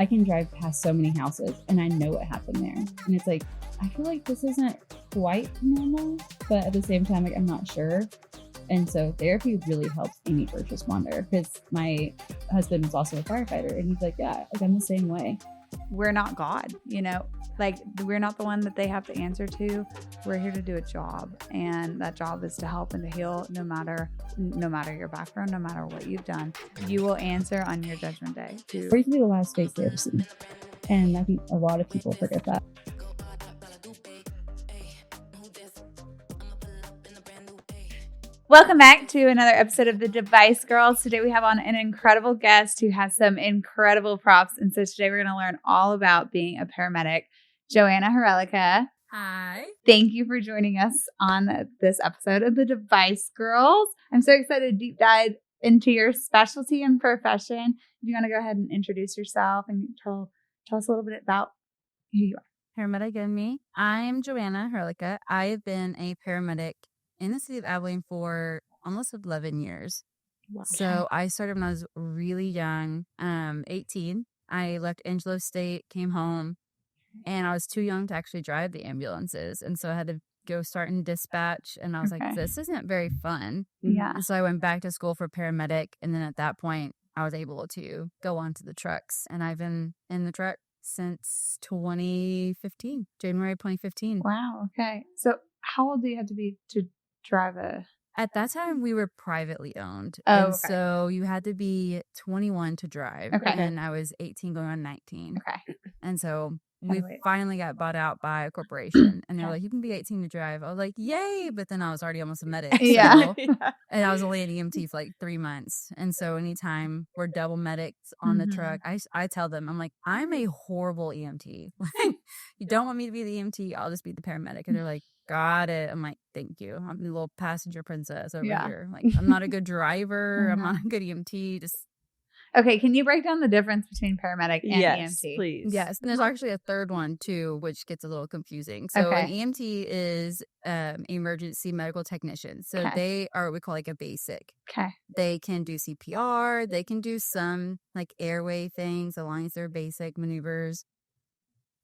I can drive past so many houses and I know what happened there. And it's like, I feel like this isn't quite normal, but at the same time, like, I'm not sure. And so therapy really helps any first responder, because my husband is also a firefighter and he's like, yeah, like, I'm the same way. We're not God, like we're not the one that they have to answer to. We're here to do a job, and that job is to help and to heal, no matter your background, no matter what you've done. You will answer on your judgment day too. We're usually the last face they ever see. And I think a lot of people forget that. Welcome back to another episode of the Device Girls. Today we have on an incredible guest who has some incredible props. And so today we're going to learn all about being a paramedic. Joannah Horelica. Hi. Thank you for joining us on this episode of the Device Girls. I'm so excited to deep dive into your specialty and profession. If you want to go ahead and introduce yourself and tell us a little bit about who you are. Paramedic and me. I'm Joannah Horelica. I have been a paramedic in the city of Abilene for almost 11 years. Wow. So I started when I was really young, 18. I left Angelo State, came home, and I was too young to actually drive the ambulances. And so I had to go start in dispatch, and I was like, this isn't very fun. Yeah. And so I went back to school for paramedic, and then at that point, I was able to go onto the trucks. And I've been in the truck since 2015, January 2015. Wow. Okay. So how old do you have to be to drive a... At that time, we were privately owned. Oh, and okay. so you had to be 21 to drive. Okay. And I was 18 going on 19. Okay. And so Had we to wait. finally got bought out by a corporation. And they're Okay. like, you can be 18 to drive. I was like, yay. But then I was already almost a medic. Yeah. So, and I was only an EMT for like 3 months. And so anytime we're double medics on the truck, I tell them, I'm like, I'm a horrible EMT. Like, you don't want me to be the EMT, I'll just be the paramedic. And they're like, got it. I'm like, thank you. I'm the little passenger princess over here. Like, I'm not a good driver. I'm not a good EMT. Just Okay. Can you break down the difference between paramedic and Yes, EMT? please. yes. And there's actually a third one too, which gets a little confusing. So an EMT is emergency medical technician. So they are what we call like a basic. Okay. They can do CPR. They can do some like airway things, as long as they're basic maneuvers.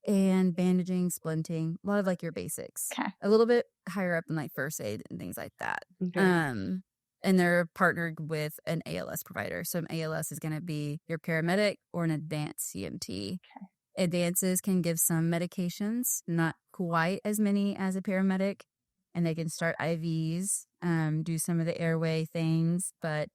And bandaging, splinting, a lot of like your basics. Okay. A little bit higher up than like first aid and things like that. Okay. And they're partnered with an ALS provider. So an ALS is going to be your paramedic or an advanced CMT. Okay. Advances can give some medications, not quite as many as a paramedic, and they can start IVs, do some of the airway things, but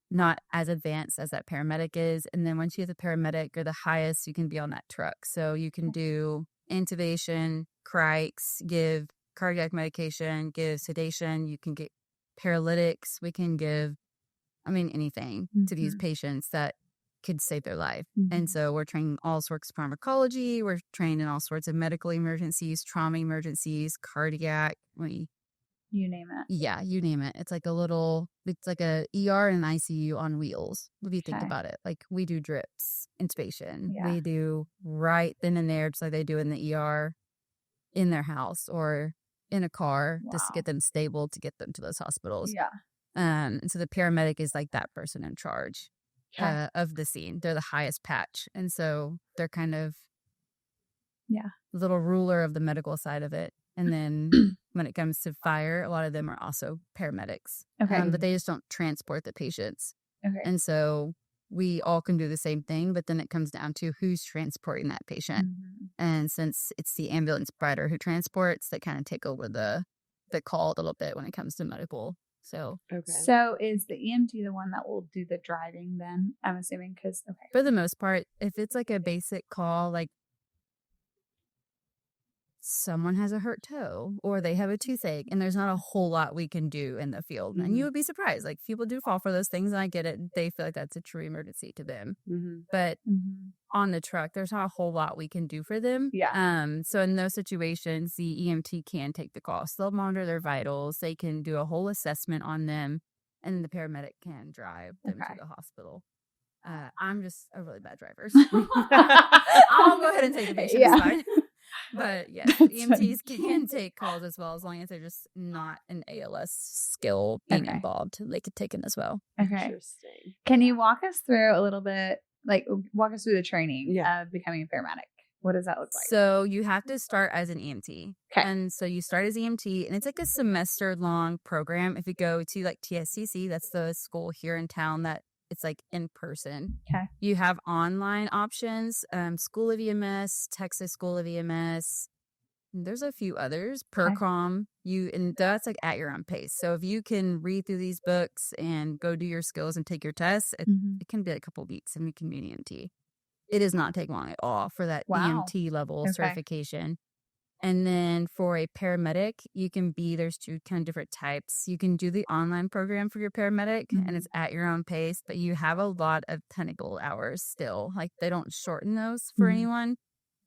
not as advanced as that paramedic is. And then once you have the paramedic, you're the highest you can be on that truck. So you can do intubation, crikes, give cardiac medication, give sedation. You can get paralytics. We can give, anything to these patients that could save their life. And so we're trained in all sorts of pharmacology. We're trained in all sorts of medical emergencies, trauma emergencies, cardiac. You name it. Yeah, you name it. It's like a ER and an ICU on wheels, if you think about it. Like, we do drips, intubation. Yeah. We do right then and there, just like they do in the ER, in their house or in a car, just to get them stable, to get them to those hospitals. Yeah. And so the paramedic is like that person in charge of the scene. They're the highest patch. And so they're kind of little ruler of the medical side of it. And then when it comes to fire, a lot of them are also paramedics. Okay. But they just don't transport the patients. Okay. And so we all can do the same thing, but then it comes down to who's transporting that patient. And since it's the ambulance provider who transports, they kind of take over the call a little bit when it comes to medical. So So is the EMT the one that will do the driving then? I'm assuming because, for the most part, if it's like a basic call, like someone has a hurt toe or they have a toothache and there's not a whole lot we can do in the field. And you would be surprised. Like, people do fall for those things, and I get it. They feel like that's a true emergency to them. But on the truck, there's not a whole lot we can do for them. Yeah. So in those situations, the EMT can take the call. So they'll monitor their vitals. They can do a whole assessment on them, and the paramedic can drive them to the hospital. I'm just a really bad driver. So I'll go ahead and take the patient. It's fine. But yes, EMTs can take calls as well, as long as they're just not an ALS skill being involved. They could take them as well. Okay. Interesting. Can you walk us through a little bit like walk us through the training of becoming a paramedic. What does that look like? So you have to start as an EMT. Okay. And so you start as EMT, and it's like a semester long program. If you go to like TSCC, that's the school here in town that it's like in person. Okay. You have online options, School of EMS, Texas School of EMS. There's a few others, PERCOM. And that's like at your own pace. So if you can read through these books and go do your skills and take your tests, it can be a couple weeks and you can be an EMT. It does not take long at all for that EMT level certification. And then for a paramedic, there's two kind of different types. You can do the online program for your paramedic and it's at your own pace, but you have a lot of clinical hours still. Like they don't shorten those for anyone.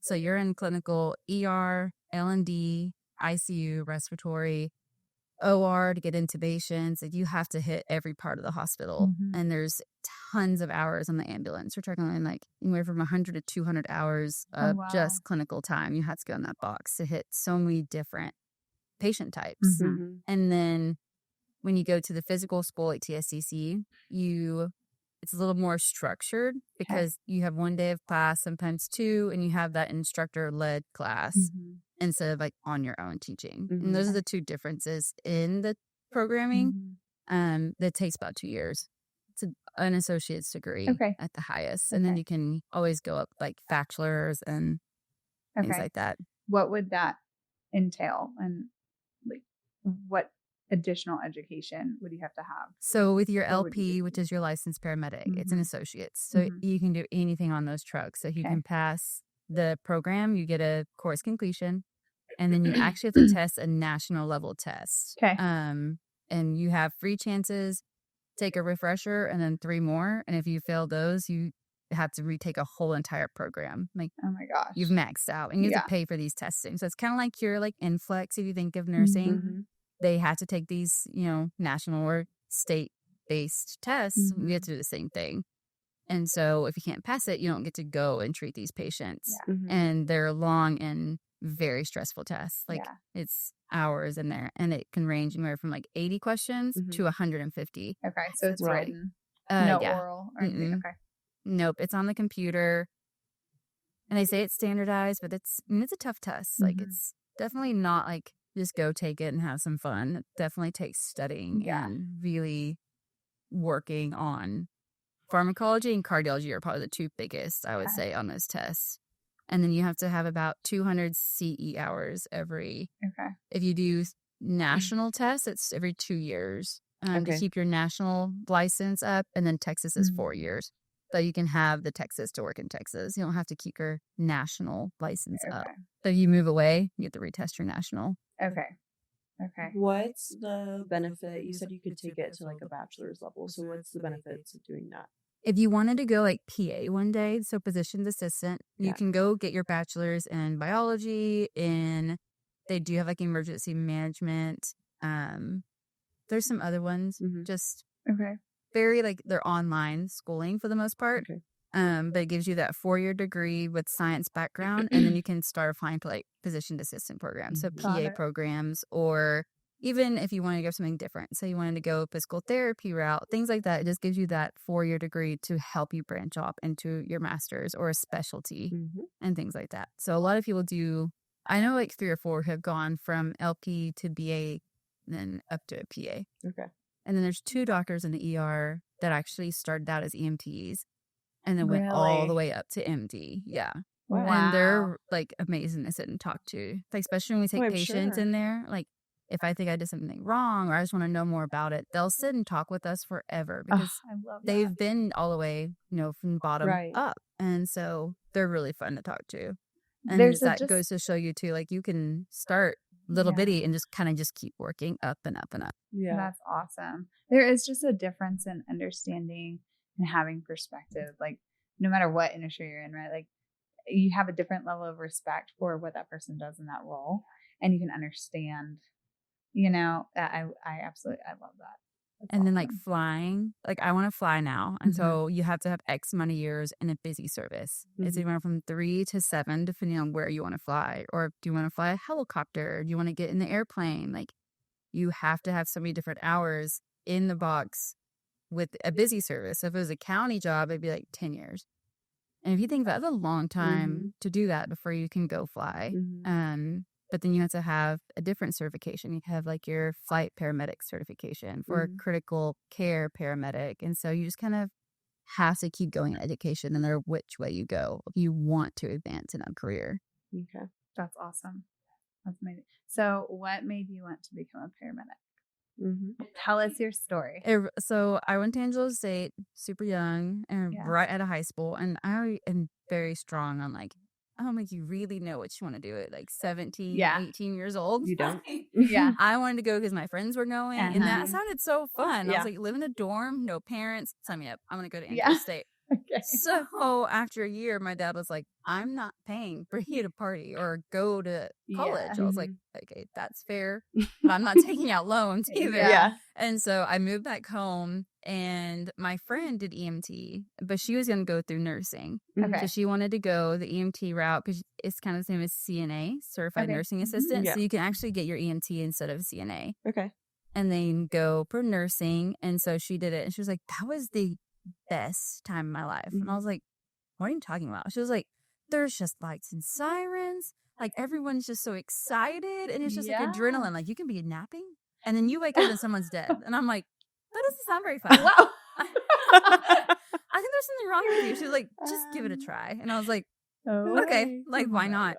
So you're in clinical ER, L&D, ICU, respiratory, OR to get intubations. Like you have to hit every part of the hospital. And there's tons of hours on the ambulance. We're talking like anywhere from 100 to 200 hours of just clinical time. You have to go in that box to hit so many different patient types. And then when you go to the physical school at TSCC, it's a little more structured because you have 1 day of class, sometimes 2, and you have that instructor-led class instead of like on your own teaching. And those are the two differences in the programming. That takes about 2 years. It's an associate's degree at the highest. And then you can always go up like bachelor's and things like that. What would that entail? And like what additional education would you have to have? So with your LP, which is your licensed paramedic, it's an associate's. So you can do anything on those trucks. So if you can pass the program, you get a course completion, and then you actually have to test a national level test. And you have 3 chances, take a refresher, and then 3 more. And if you fail those, you have to retake a whole entire program. Like, oh my gosh, you've maxed out, and you have to pay for these testing. So it's kind of like your like inflex if you think of nursing. They had to take these, national or state-based tests. We have to do the same thing. And so if you can't pass it, you don't get to go and treat these patients. And they're long and very stressful tests. Like it's hours in there. And it can range anywhere from like 80 questions to 150. Okay. So it's written. No oral or anything. Okay. Nope. It's on the computer. And they say it's standardized, but it's a tough test. Like it's definitely not like just go take it and have some fun. It definitely takes studying and really working on pharmacology and cardiology are probably the 2 biggest, I would say, on those tests. And then you have to have about 200 CE hours every. If you do national tests, it's every 2 years to keep your national license up. And then Texas is 4 years. So you can have the Texas to work in Texas. You don't have to keep your national license up. So if you move away, you have to retest your national. Okay. What's the benefit? You said you could take it to like a bachelor's level. So what's the benefits of doing that? If you wanted to go like PA one day, so physician's assistant, you can go get your bachelor's in biology. They do have like emergency management. There's some other ones. Just very like they're online schooling for the most part. But it gives you that 4-year degree with science background, and then you can start applying for like physician assistant programs, so PA programs, or even if you want to go something different, say you wanted to go physical therapy route, things like that. It just gives you that 4-year degree to help you branch off into your master's or a specialty and things like that. So a lot of people do. I know like 3 or 4 have gone from LP to BA, then up to a PA. And then there's 2 doctors in the ER that actually started out as EMTs. And then went all the way up to MD. Wow. And they're like amazing to sit and talk to. Like, especially when we take patients in there. Like, if I think I did something wrong or I just want to know more about it, they'll sit and talk with us forever because they've been all the way, from bottom up. And so they're really fun to talk to. And that goes to show you too, like you can start little bitty and just kind of just keep working up and up and up. That's awesome. There is just a difference in understanding and having perspective, like no matter what industry you're in, right? Like you have a different level of respect for what that person does in that role, and you can understand, I absolutely, I love that. That's and awesome. then like flying, like I want to fly now. And so you have to have X amount of years in a busy service. It's anywhere from 3 to 7, depending on where you want to fly. Or do you want to fly a helicopter? Do you want to get in the airplane? Like you have to have so many different hours in the box with a busy service. So if it was a county job, it'd be like 10 years. And if you think about it, that's a long time Mm-hmm. to do that before you can go fly. Mm-hmm. But then you have to have a different certification. You have like your flight paramedic certification for a Mhm. critical care paramedic. And so you just kind of have to keep going in education no matter which way you go if you want to advance in a career. Okay. That's awesome. That's amazing. So, what made you want to become a paramedic? Mm-hmm. Tell us your story. So I went to Angelo State super young and Yeah. right out of high school. And I am very strong on like, I don't think you really know what you want to do at like 17, Yeah. 18 years old. You don't? Yeah. I wanted to go because my friends were going, and that Uh-huh. sounded so fun. I Yeah. was like, live in a dorm, no parents, sign me up. I'm going to go to Yeah. Angelo State. Okay. So after a year, my dad was like, I'm not paying for you to party or go to college. Yeah. I was like, okay, that's fair. But I'm not taking out loans either. Yeah. And so I moved back home, and my friend did EMT, but she was going to go through nursing. Okay. So she wanted to go the EMT route because it's kind of the same as CNA, Certified Okay. Nursing Mhm. Assistant. Yeah. So you can actually get your EMT instead of CNA Okay. and then go for nursing. And so she did it. And she was like, that was the best time of my life. And I was like, what are you talking about? She was like, there's just lights and sirens. Like everyone's just so excited. And it's just like Yeah. adrenaline. Like you can be napping and then you wake up and someone's dead. And I'm like, that doesn't sound very fun. Wow. I think there's something wrong with you. She was like, just give it a try. And I was like, okay, like, why not?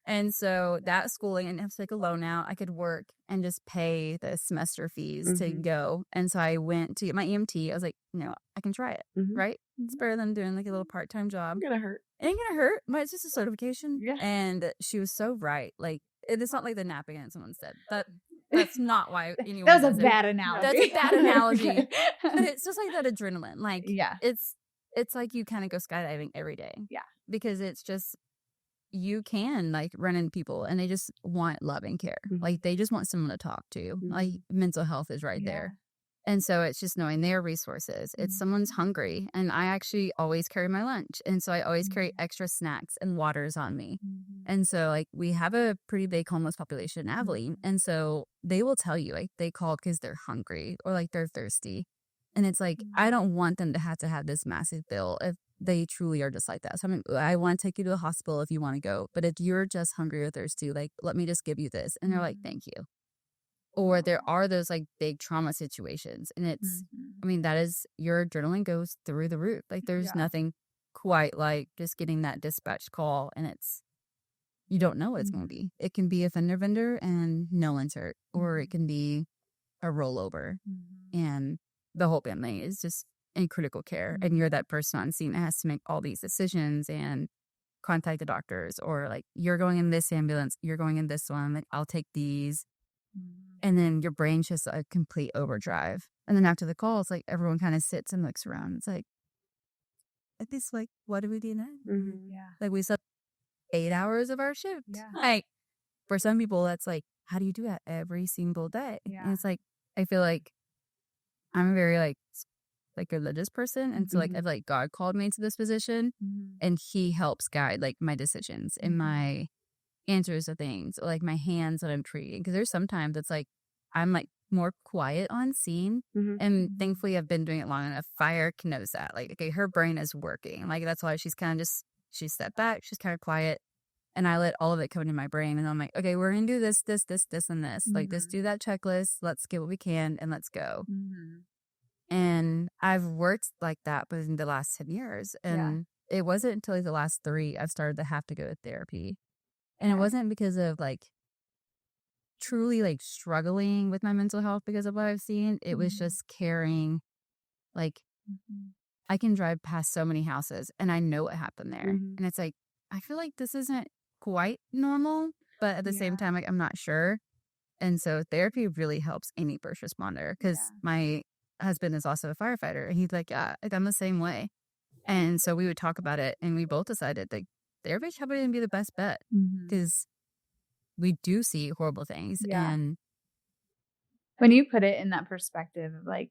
And so that schooling, and I have to take a loan out. I could work and just pay the semester fees to Mhm. go. And so I went to get my EMT. I was like, no, I can try it, Mhm. right? It's better than doing like a little part-time job. I'm gonna hurt. It ain't gonna hurt, but it's just a certification. Yeah. And she was so right. Like, it's not like the napping and someone said. That's not why anyone That was does a it. bad analogy. That's a bad analogy. Okay. But it's just like that adrenaline. Like, Yeah. it's like you kind of go skydiving every day. Yeah. Because it's just, you can like run into people and they just want love and care. Mhm. Like they just want someone to talk to. Like mental health is right there. And so it's just knowing their resources. It's someone's hungry. And I actually always carry my lunch. And so I always carry extra snacks and waters on me. And so like we have a pretty big homeless population in Abilene. And so they will tell you like they called because they're hungry or like they're thirsty. And it's like, I don't want them to have this massive bill if they truly are just like that. So I want to take you to the hospital if you want to go. But if you're just hungry or thirsty, like, let me just give you this. And they're like, thank you. Or there are those like big trauma situations. And it's, I mean, that is, your adrenaline goes through the roof. Like there's nothing quite like just getting that dispatch call and it's, you don't know what it's going to be. It can be a fender bender and no one's hurt. Or it can be a rollover. And the whole family is just in critical care. And you're that person on scene that has to make all these decisions and contact the doctors. Or like, you're going in this ambulance, you're going in this one, like, I'll take these. And then your brain's just a complete overdrive. And then after the call, it's like everyone kind of sits and looks around. It's like, at least, like, what do we do now? Yeah. Like, we slept 8 hours of our shift. Yeah. Like, for some people, that's like, how do you do that every single day? Yeah. And it's like, I feel like I'm a very, like religious person. And so, like, I've, like, God called me into this position. And he helps guide, like, my decisions and my answers to things, or like my hands that I'm treating. Because there's sometimes it's like I'm like more quiet on scene, and thankfully I've been doing it long enough. Fire knows that, like, okay, her brain is working, like that's why she's kind of just, she stepped back, she's kind of quiet, and I let all of it come into my brain, and I'm like, okay, we're gonna do this, and this, like, just do that checklist, let's get what we can and let's go. And I've worked like that within the last 10 years, and it wasn't until like the last 3 I've started to have to go to therapy. And it wasn't because of like truly like struggling with my mental health because of what I've seen. It was just caring. Like, I can drive past so many houses and I know what happened there. And it's like, I feel like this isn't quite normal, but at the same time, like, I'm not sure. And so therapy really helps any first responder, because my husband is also a firefighter, and he's like, yeah, I'm the same way. And so we would talk about it, and we both decided like therapy should probably be the best bet, because we do see horrible things. And when you put it in that perspective of like,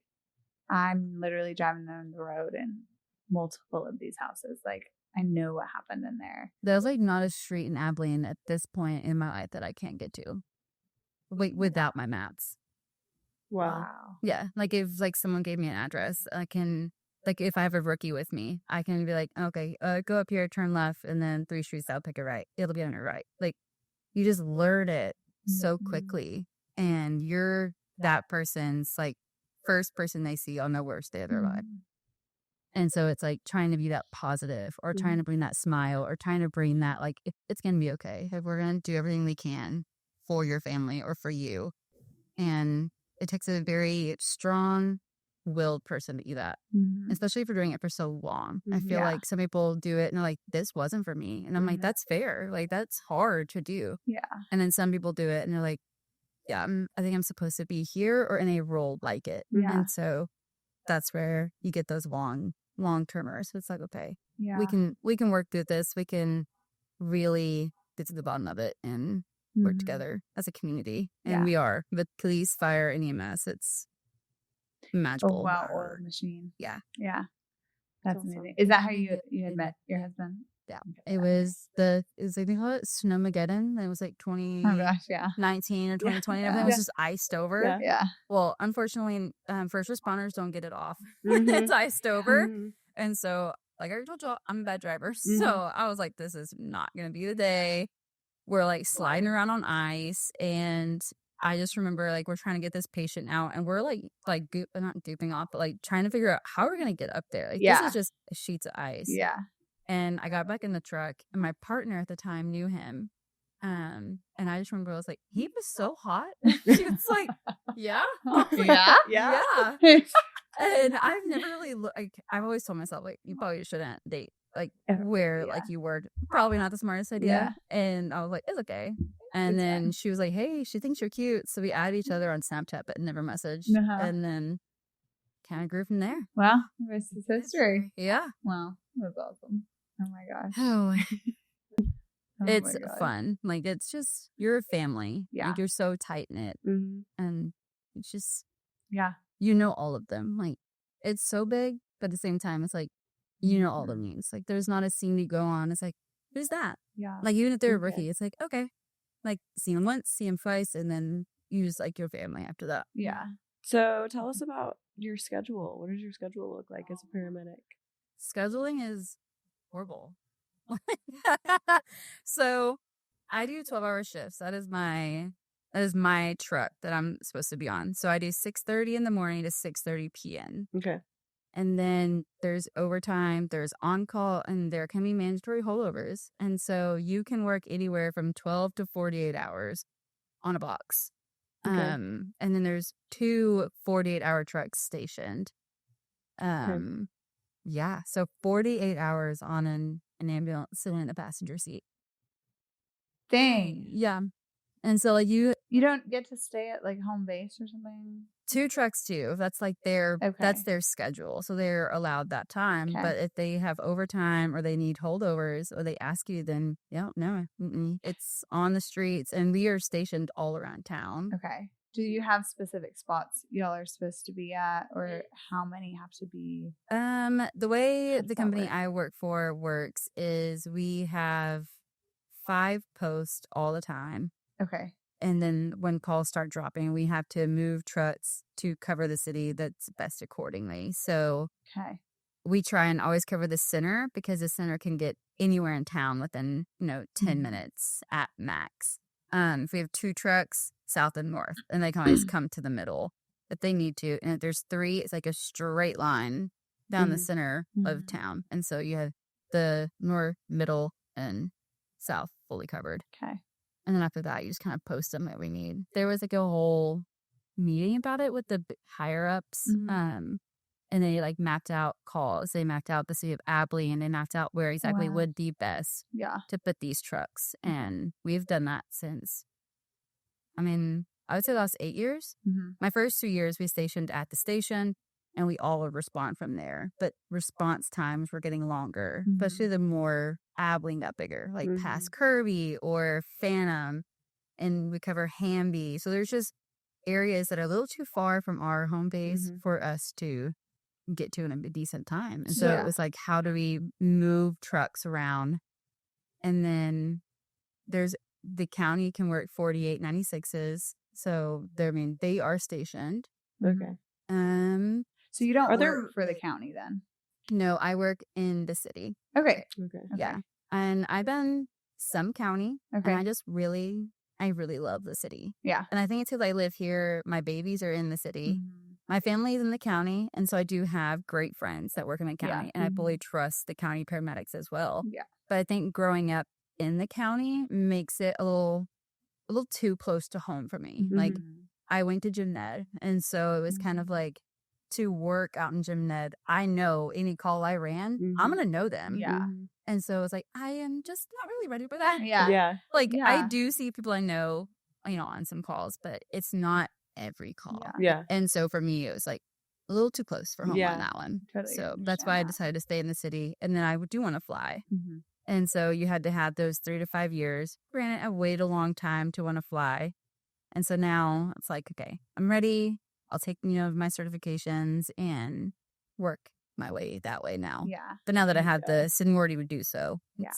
I'm literally driving down the road in multiple of these houses, like, I know what happened in there. There's like not a street in Abilene at this point in my life that I can't get to without my maps. Wow. Yeah. Like, if like someone gave me an address, I can like if I have a rookie with me, I can be like, okay, go up here, turn left, and then 3 streets out, pick a right. It'll be on your right. Like you just learn it so quickly, and you're that person's like first person they see on the worst day of their life. And so it's like trying to be that positive, or trying to bring that smile, or trying to bring that like it's gonna be okay. Like, we're gonna do everything we can for your family or for you. And it takes a very strong willed person to do that, especially if you're doing it for so long. I feel like some people do it and they're like, this wasn't for me. And I'm like, that's fair. Like, that's hard to do. Yeah. And then some people do it and they're like, yeah, I think I'm supposed to be here or in a role like it. Yeah. And so that's where you get those long-termers. It's like, okay, Yeah. we can work through this. We can really get to the bottom of it and work together as a community. And we are with police, fire, and EMS. It's magical. A well-oiled machine. Yeah. Yeah. That's Awesome. amazing. Is that how you had met your husband? Yeah. It was like they call it Snowmageddon. It was like 2019 Oh gosh, yeah. or 2020. Yeah. Everything was just iced over. Yeah. Yeah. Well, unfortunately, first responders don't get it off. It's iced over. And so, like I told you, I'm a bad driver. So I was like, this is not going to be the day. We're like sliding around on ice. And I just remember like we're trying to get this patient out, and we're like not gooping off, but like trying to figure out how we're going to get up there. Like this is just sheets of ice. Yeah. And I got back in the truck, and my partner at the time knew him. And I just remember I was like, he was so hot. She was like, yeah. Yeah. Yeah. Yeah. And I've never really I've always told myself, like, you probably shouldn't date like where like you were. Probably not the smartest idea. Yeah. And I was like, it's okay. And then she was like, hey, she thinks you're cute. So we added each other on Snapchat, but never messaged. And then kind of grew from there. Well, the rest is history. Yeah. Wow. That's awesome. Oh my gosh. Oh, Oh it's my God. fun. Like, it's just, you're a family. Yeah. Like, you're so tight knit. And it's just, Yeah. you know all of them. Like, it's so big, but at the same time, it's like, you know all the names. Like, there's not a scene you go on. It's like, who's that? Yeah. Like, even if they're a rookie, it's like, okay. Like, see them once, see them twice, and then use, like, your family after that. Yeah. So tell us about your schedule. What does your schedule look like as a paramedic? Scheduling is horrible. So I do 12-hour shifts. That is my truck that I'm supposed to be on. So I do 6:30 in the morning to 6:30 p.m. Okay. And then there's overtime, there's on-call, and there can be mandatory holdovers. And so you can work anywhere from 12 to 48 hours on a box. Okay. And then there's 2 48-hour trucks stationed. Yeah, so 48 hours on an ambulance sitting in the passenger seat. Dang. Yeah. And so like you don't get to stay at like home base or something? 2 trucks too. That's like that's their schedule. So they're allowed that time. Okay. But if they have overtime or they need holdovers or they ask you, then no. It's on the streets, and we are stationed all around town. Okay. Do you have specific spots y'all are supposed to be at, or how many have to be? The way How's the that company work? I work for works is we have 5 posts all the time. Okay. And then when calls start dropping, we have to move trucks to cover the city that's best accordingly. So Okay. we try and always cover the center, because the center can get anywhere in town within, 10 minutes at max. If we have 2 trucks, south and north, and they can always come to the middle if they need to. And if there's 3, it's like a straight line down the center of town. And so you have the north, middle, and south fully covered. Okay. And then after that, you just kind of post them that we need. There was like a whole meeting about it with the higher ups. And they like mapped out calls. They mapped out the city of Abilene, and they mapped out where exactly Wow. would be best Yeah. to put these trucks. And we've done that since, I would say the last 8 years. My first 2 years, we stationed at the station, and we all would respond from there. But response times were getting longer, especially the more Abilene got bigger, like past Kirby or Phantom, and we cover Hamby. So there's just areas that are a little too far from our home base for us to get to in a decent time. And so it was like, how do we move trucks around? And then there's the county can work 4896s. So they are stationed. Okay. So you don't Are there- work for the county then? No, I work in the city. Okay. Okay. Yeah. And I've done some county. Okay. And I really love the city. Yeah. And I think it's because I live here. My babies are in the city. Mhm. My family is in the county. And so I do have great friends that work in the Yeah. county. And I fully trust the county paramedics as well. Yeah. But I think growing up in the county makes it a little too close to home for me. Like, Mhm. I went to Gym Ned, and so it was kind of like, to work out in Gym Ned, I know any call I ran, I'm gonna know them. Yeah. And so it was like, I am just not really ready for that. Yeah. Yeah. Like, Yeah. I do see people I know, on some calls, but it's not every call. Yeah. Yeah. And so for me, it was like a little too close for home Yeah. on that one. Totally So understand that's why I that. decided to stay in the city. And then I do want to fly. Mhm. And so you had to have those 3 to 5 years. Granted, I waited a long time to want to fly. And so now it's like, okay, I'm ready. I'll take, my certifications and work my way that way now. Yeah. But now that I have Yeah. the seniority to do so, Yeah.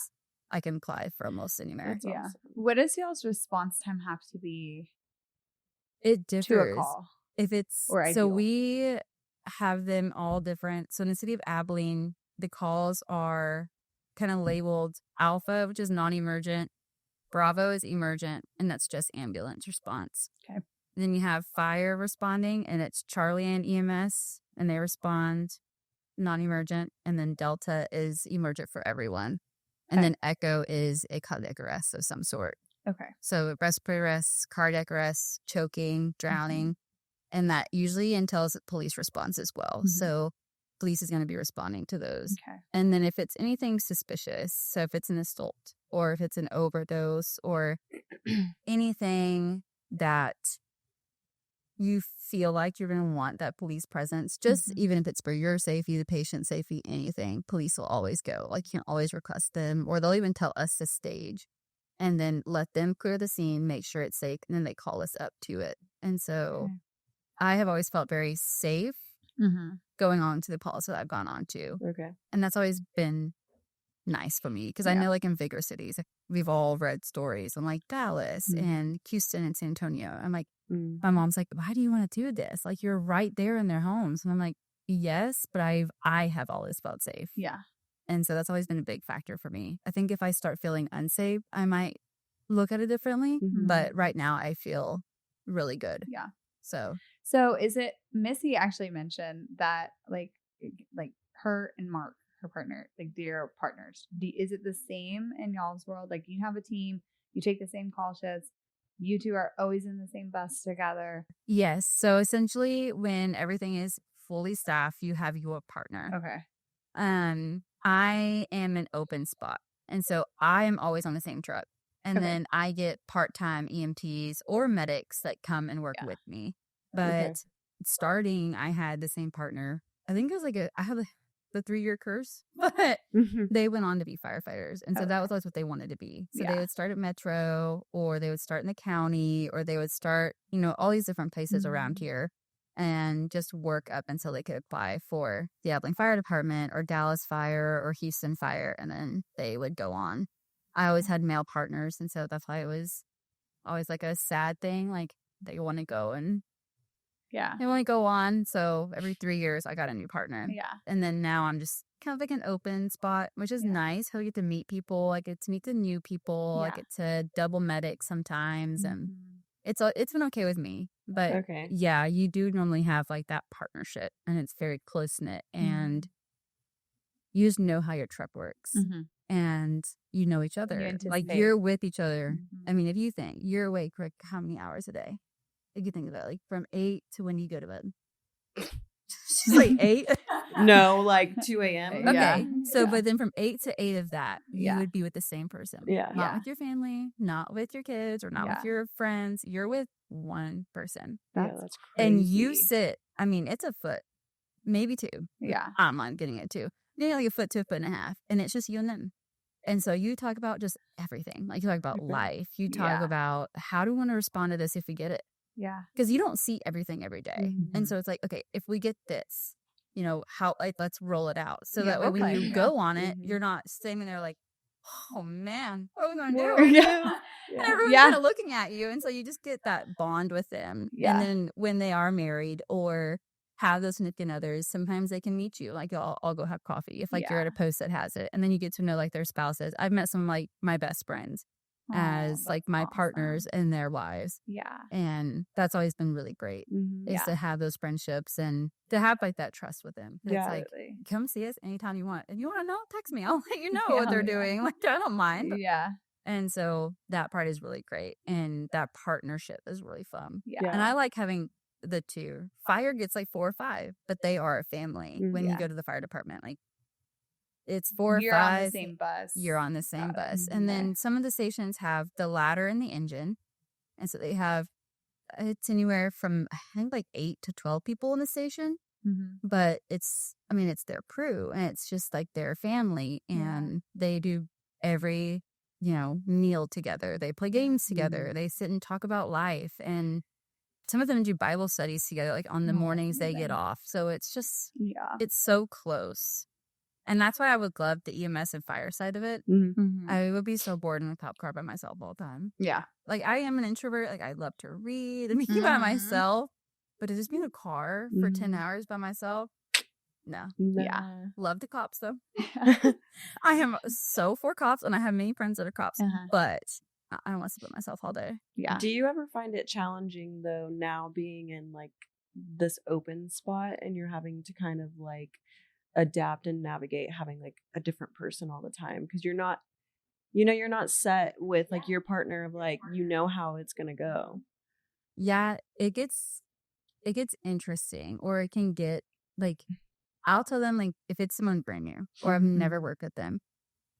I can fly for almost anywhere. That's Yeah. awesome. What does y'all's response time have to be It to a differs. call? If it's Or so ideal. we have them all different. So in the city of Abilene, the calls are kind of labeled Alpha, which is non-emergent, Bravo is emergent, and that's just ambulance response. Okay. Then you have fire responding, and it's Charlie and EMS, and they respond non-emergent, and then Delta is emergent for everyone. And Okay. then Echo is a cardiac arrest of some sort. Okay. So respiratory arrest, cardiac arrest, choking, drowning, and that usually entails police response as well. Mhm. So police is going to be responding to those. Okay. And then if it's anything suspicious, so if it's an assault or if it's an overdose or anything that you feel like you're going to want that police presence, just even if it's for your safety, the patient's safety, anything, police will always go. Like, you can always request them, or they'll even tell us to stage and then let them clear the scene, make sure it's safe, and then they call us up to it. And so Okay. I have always felt very safe Mm-hmm. going on to the calls that I've gone on to. Okay. And that's always been nice for me because I Yeah. know, like, in bigger cities, we've all read stories on, like, Dallas and Houston and San Antonio. I'm like, my mom's like, why do you want to do this? Like, you're right there in their homes. And I'm like, yes, but I have always felt safe. Yeah. And so that's always been a big factor for me. I think if I start feeling unsafe, I might look at it differently. Mhm. But right now I feel really good. Yeah. So is it Missy actually mentioned that like her and Mark, her partner, like they're partners. Is it the same in y'all's world? Like, you have a team, you take the same call shifts, you two are always in the same bus together. yes. So essentially when everything is fully staffed, you have your partner. Okay. I am an open spot. And so I am always on the same truck. And Okay. then I get part-time EMTs or medics that come and work Yeah. with me. But Okay. starting, I had the same partner. I think it was like I have the 3-year curse, but they went on to be firefighters. And so that was always what they wanted to be. So they Yeah. would start at Metro, or they would start in the county, or they would start, all these different places around here and just work up until they could apply for the Abilene Fire Department or Dallas Fire or Houston Fire. And then they would go on. I always had male partners. And so that's why it was always like a sad thing. Like, they want to go and Yeah. they want to go on. So every 3 years I got a new partner. Yeah. And then now I'm just kind of like an open spot, which is Yeah. nice. I get to meet people. I get to meet the new people. I Yeah. get to double medic sometimes. And Mhm. it's been okay with me. But Okay. yeah, you do normally have like that partnership, and it's very close knit, and you just know how your truck works, Mhm. and you know each other. Like, you're with each other. I mean, if you think you're awake for how many hours a day, if you think about it, like from 8 to when you go to bed. She's like 8. No, like 2 a.m. Okay. Yeah. So, Yeah. but then from 8 to 8 of that, you Yeah. would be with the same person. Yeah. Not Yeah. with your family, not with your kids, or not Yeah. with your friends. You're with one person. That's crazy. And you sit, I mean, it's a foot, maybe 2. Yeah. I'm not getting it 2. Maybe like a foot to a foot and a half. And it's just you and them. And so you talk about just everything. Like, you talk about life. You talk Yeah. about how do we want to respond to this if we get it? Yeah. Because you don't see everything every day. And so it's like, okay, if we get this, how, like, let's roll it out. So Yeah, that way when okay. you Yeah. go on it, you're not standing there like, oh man, what are we going to What do? are we gonna And Yeah. everyone's Yeah. kind of looking at you. And so you just get that bond with them. Yeah. And then when they are married or have those significant others. Sometimes they can meet you. Like I'll go have coffee if like you're at a post that has it, and then you get to know like their spouses. I've met some of like my best friends as like that's my awesome. partners and their wives, Yeah. and that's always been really great. Mhm. Is Yeah. to have those friendships and to have like that trust with them. Yeah. It's like Absolutely. come see us anytime you want. If you want to know, text me. I'll let you know Yeah, what they're yeah. doing. Like I don't mind. Yeah. And so that part is really great. And that partnership is really fun. Yeah. And I like having the two. Fire gets like 4 or 5, but they are a family when you Yeah. go to the fire department. Like it's 4 or You're on the 5. same bus. You're on the same Got it. bus. And Okay. then some of the stations have the ladder and the engine. And so they have, it's anywhere from, I think, like 8 to 12 people in the station. Mm-hmm. But it's their crew and it's just like their family. And they do every meal together. They play games together. They sit and talk about life, and some of them do Bible studies together, like on the mornings they get off. So it's just, it's so close. And that's why I would love the EMS and fire side of it. Mm-hmm. I would be so bored in a cop car by myself all the time. Yeah. Like I am an introvert. Like I love to read and be by myself, but to just be in a car for 10 hours by myself, no. Yeah. Love the cops though. I am so for cops, and I have many friends that are cops, but I don't want to sit by myself all day. Yeah. Do you ever find it challenging though, now being in like this open spot and you're having to kind of like adapt and navigate having like a different person all the time? Because you're not set with like your partner of like, how it's going to go. Yeah, it gets interesting, or it can get like, I'll tell them like if it's someone brand new or I've never worked with them,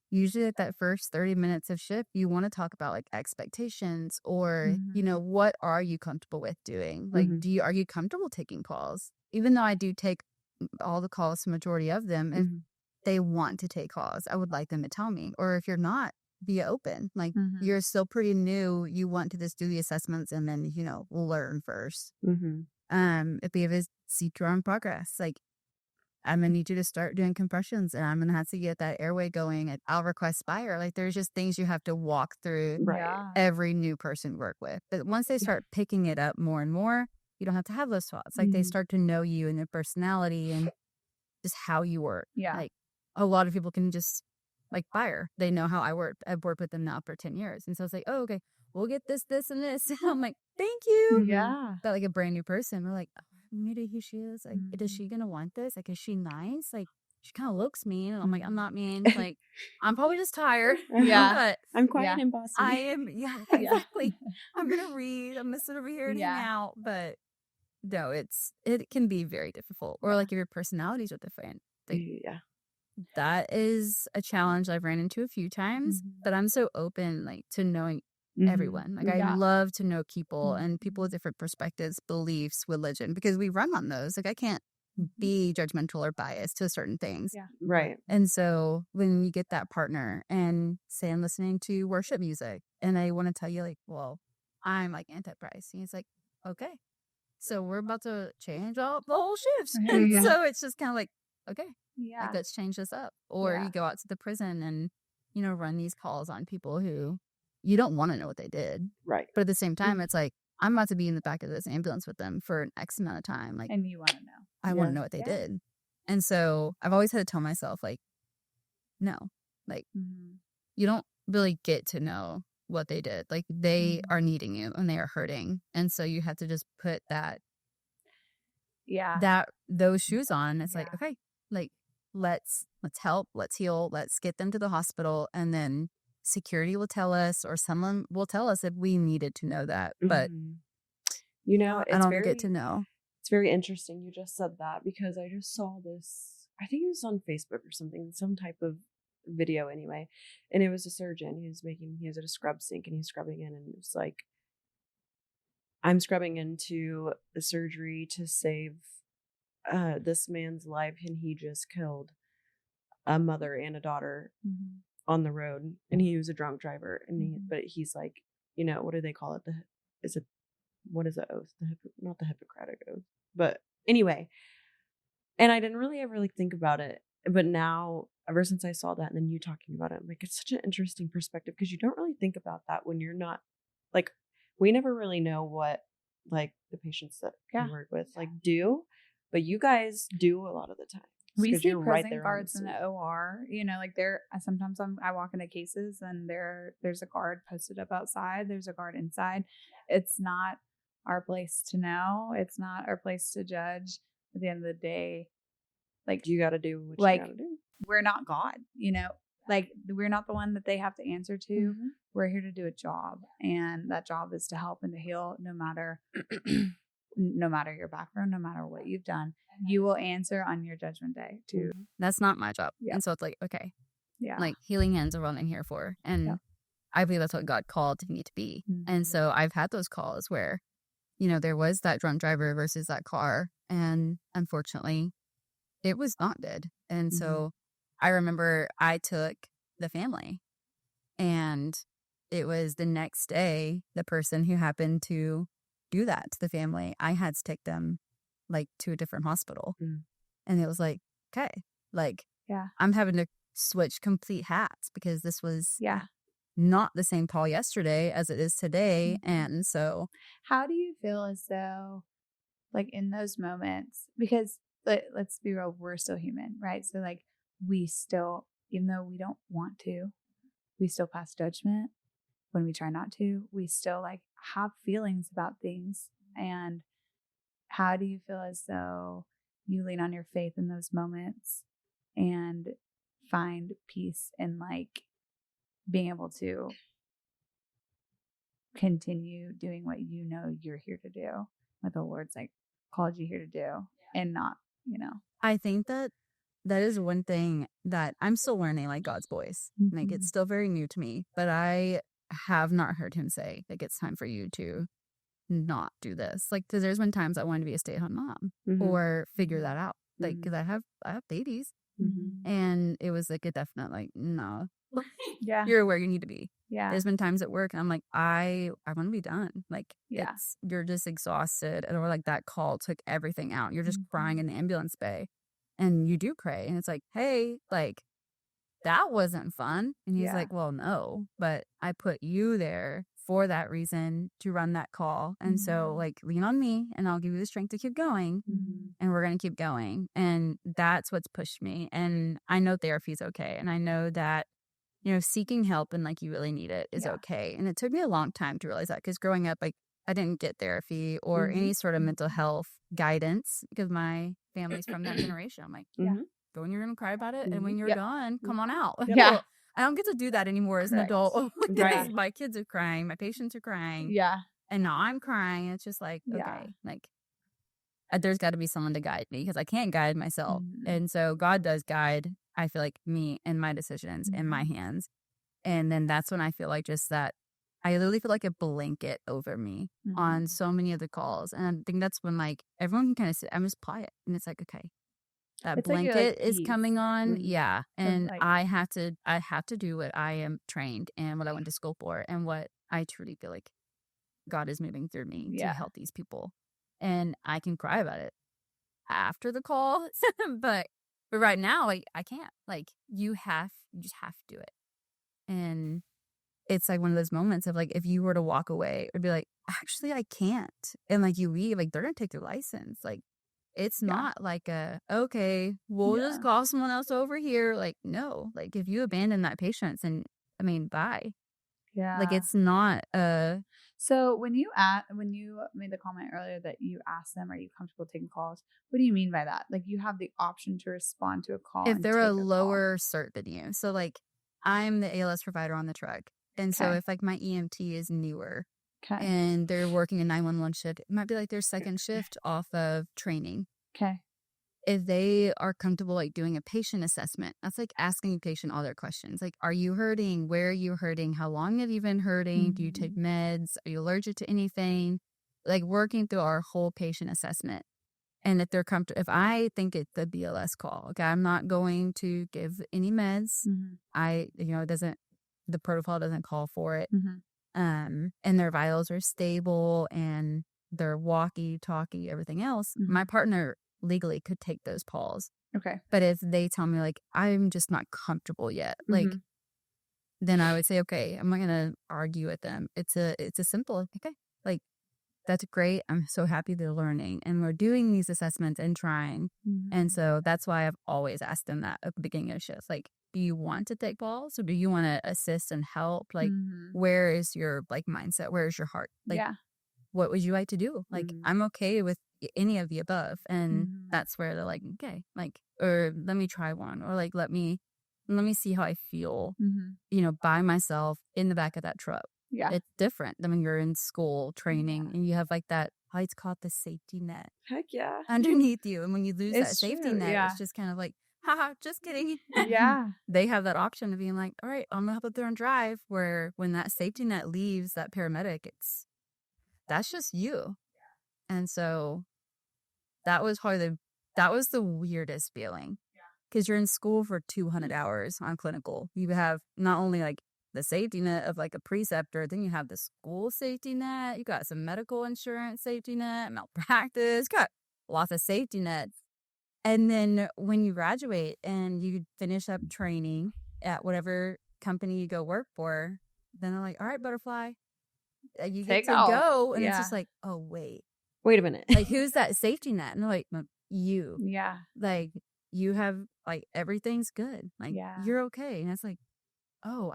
usually like that first 30 minutes of shift, you want to talk about like expectations or, what are you comfortable with doing? Like, are you comfortable taking calls? Even though I do take all the calls, the majority of them, if they want to take calls, I would like them to tell me. Or if you're not, be open. Like you're still pretty new, you want to just do the assessments and then, learn first. If we have a CPR in progress, like I'm gonna need you to start doing compressions, and I'm gonna have to get that airway going, and I'll request fire. Like there's just things you have to walk through every new person you work with. But once they start picking it up more and more, you don't have to have those thoughts. Like they start to know you and your personality and just how you work. Yeah. Like a lot of people can just like fire. They know how I work. I've worked with them now for 10 years. And so it's like, oh, okay, we'll get this, and this. And I'm like, thank you. Yeah. But like a brand new person, we're like, maybe who she is. Like, is she gonna want this? Like, is she nice? Like, she kind of looks mean. And I'm like, I'm not mean. Like, I'm probably just tired. But I'm quiet and bossy. I am. Yeah, exactly. I'm gonna read. I'm gonna sit over here and hang out. But no, it can be very difficult. Or like if your personalities are different. Like, that is a challenge I've ran into a few times. But I'm so open like to knowing everyone. Like I love to know people and people with different perspectives, beliefs, religion, because we run on those. Like I can't be judgmental or biased to certain things. Yeah. Right. And so when you get that partner and say I'm listening to worship music and they want to tell you like, well, I'm like Antichrist. And it's like, okay, so we're about to change all the whole shifts. And so it's just kind of like, okay, like, let's change this up. Or you go out to the prison and, run these calls on people who you don't want to know what they did. Right. But at the same time, it's like, I'm about to be in the back of this ambulance with them for an X amount of time. Like, and you want to know. I want to know what they did. And so I've always had to tell myself, like, no, like, you don't really get to know what they did. Like, they are needing you and they are hurting. And so you have to just put those shoes on. It's like, okay, like, let's help, let's heal, let's get them to the hospital. And then security will tell us, or someone will tell us if we needed to know that. But it's I don't get to know. It's very interesting you just said that, because I just saw this, I think it was on Facebook or something, some type of video anyway, and it was a surgeon. He was at a scrub sink and he's scrubbing in, and it's like, I'm scrubbing into a surgery to save this man's life, and he just killed a mother and a daughter on the road, and he was a drunk driver, and but he's like, what do they call it? What is the oath? Not the Hippocratic oath, but anyway. And I didn't really ever like think about it, but now ever since I saw that and then you talking about it, I'm like, it's such an interesting perspective, because you don't really think about that when you're not like, we never really know what like the patients that we work with like do, But you guys do a lot of the time. We 'Cause see you're right prison there on guards in scene. the OR. You know, like sometimes I walk into cases and there's a guard posted up outside. There's a guard inside. It's not our place to know. It's not our place to judge. At the end of the day, like You got to do what like you got to do. we're not God. You know, like we're not the one that they have to answer to. Mhm. We're here to do a job, and that job is to help and to heal, no matter your background, no matter what you've done. You will answer on your judgment day too. That's not my job. Yeah. And so it's like, okay, Yeah. like healing hands are what I'm here for. And Yep. I believe that's what God called me to be. Mhm. And so I've had those calls where, you know, there was that drunk driver versus that car. And unfortunately, it was not good. And so I remember I took the family, and it was the next day, the person who happened to do that to the family, I had to take them like to a different hospital. And it was like, okay, like Yeah. I'm having to switch complete hats because this was Yeah. not the same call yesterday as it is today. And so How do you feel as though, like in those moments, because let's be real, we're still human, right? So like we still, even though we don't want to, we still pass judgment when we try not to. We still like have feelings about things. And how do you feel as though you lean on your faith in those moments and find peace in like being able to continue doing what you know you're here to do, what the Lord's like called you here to do, and not, you know. I think that is one thing that I'm still learning, like God's voice. Like it's still very new to me, but I have not heard him say, like, it's time for you to not do this. Like, because there's been times I wanted to be a stay-at-home mom or figure that out. Like, because I have babies. And it was like a definite, like, no, Yeah. you're where you need to be. Yeah. There's been times at work and I'm like, I want to be done. Like, Yeah. you're just exhausted. Or like that call took everything out. You're just crying in the ambulance bay. And you do pray. And it's like, hey, like, that wasn't fun. And he's like, well, no, but I put you there for that reason to run that call. And so, like, lean on me and I'll give you the strength to keep going. And we're going to keep going. And that's what's pushed me. And I know therapy is okay. And I know that, you know, seeking help and like you really need it is okay. And it took me a long time to realize that, because growing up, like, I didn't get therapy or any sort of mental health guidance because my family's from that generation. I'm like, go when you're going to cry about it. And when you're done, come on out. Yeah. Well, I don't get to do that anymore as an adult. Right. My kids are crying. My patients are crying. Yeah. And now I'm crying. It's just like, okay, like there's got to be someone to guide me because I can't guide myself. And so God does guide, I feel like, me and my decisions in my hands. And then that's when I feel like just that I literally feel like a blanket over me on so many of the calls. And I think that's when like everyone can kind of sit, I'm just quiet. And it's like, okay, that It's like blanket you're, like, is peace. coming on. Yeah. And like- I have to do what I am trained and what I went to school for and what I truly feel like God is moving through me to help these people. And I can cry about it after the call. but right now, like, I can't. Like, you just have to do it. And it's like one of those moments of like, if you were to walk away, it would be like, actually, I can't. And like you leave, like they're going to take your license. Like, it's not like okay, we'll just call someone else over here. Like, no, like if you abandon that patient, then I mean, bye. Yeah. Like, it's not So when you made the comment earlier that you asked them, are you comfortable taking calls? What do you mean by that? Like, you have the option to respond to a call if and they're take a call. lower cert than you. So like, I'm the ALS provider on the truck. And so Okay. if like my EMT is newer Okay. and they're working a 911 shift, it might be like their second shift off of training. Okay. If they are comfortable like doing a patient assessment, that's like asking a patient all their questions. Like, are you hurting? Where are you hurting? How long have you been hurting? Do you take meds? Are you allergic to anything? Like, working through our whole patient assessment. And if they're comfortable, if I think it's a BLS call, okay, I'm not going to give any meds. The protocol doesn't call for it. And their vitals are stable and they're walkie talkie, everything else. My partner legally could take those calls. Okay. But if they tell me like, I'm just not comfortable yet, like, then I would say, okay, I'm not going to argue with them. It's a simple, okay, like, that's great. I'm so happy they're learning and we're doing these assessments and trying. And so that's why I've always asked them that at the beginning of shifts. Like, do you want to take balls or do you want to assist and help? Like, where is your like mindset? Where is your heart? Like, what would you like to do? Like, I'm okay with any of the above. And that's where they're like, okay, like, or let me try one, or like, let me see how I feel, you know, by myself in the back of that truck. Yeah. It's different than when you're in school training and you have like that, how it's called, the safety net Heck yeah. underneath you. And when you lose It's that safety true, net, yeah. it's just kind of like, haha, just kidding. Yeah. They have that option of being like, all right, I'm gonna help up there and drive. Where when that safety net leaves that paramedic, that's just you. And so that was probably the weirdest feeling, because you're in school for 200 hours on clinical. You have not only like the safety net of like a preceptor, then you have the school safety net, you got some medical insurance safety net, malpractice, got lots of safety nets. And then when you graduate and you finish up training at whatever company you go work for, then they're like, all right, butterfly, you get Take to off. go. And it's Yeah. just like, oh, wait Wait a minute. like, who's that safety net? And they're like, you. Yeah. Like, you have, like, everything's good. Like, Yeah. you're okay. And it's like, oh,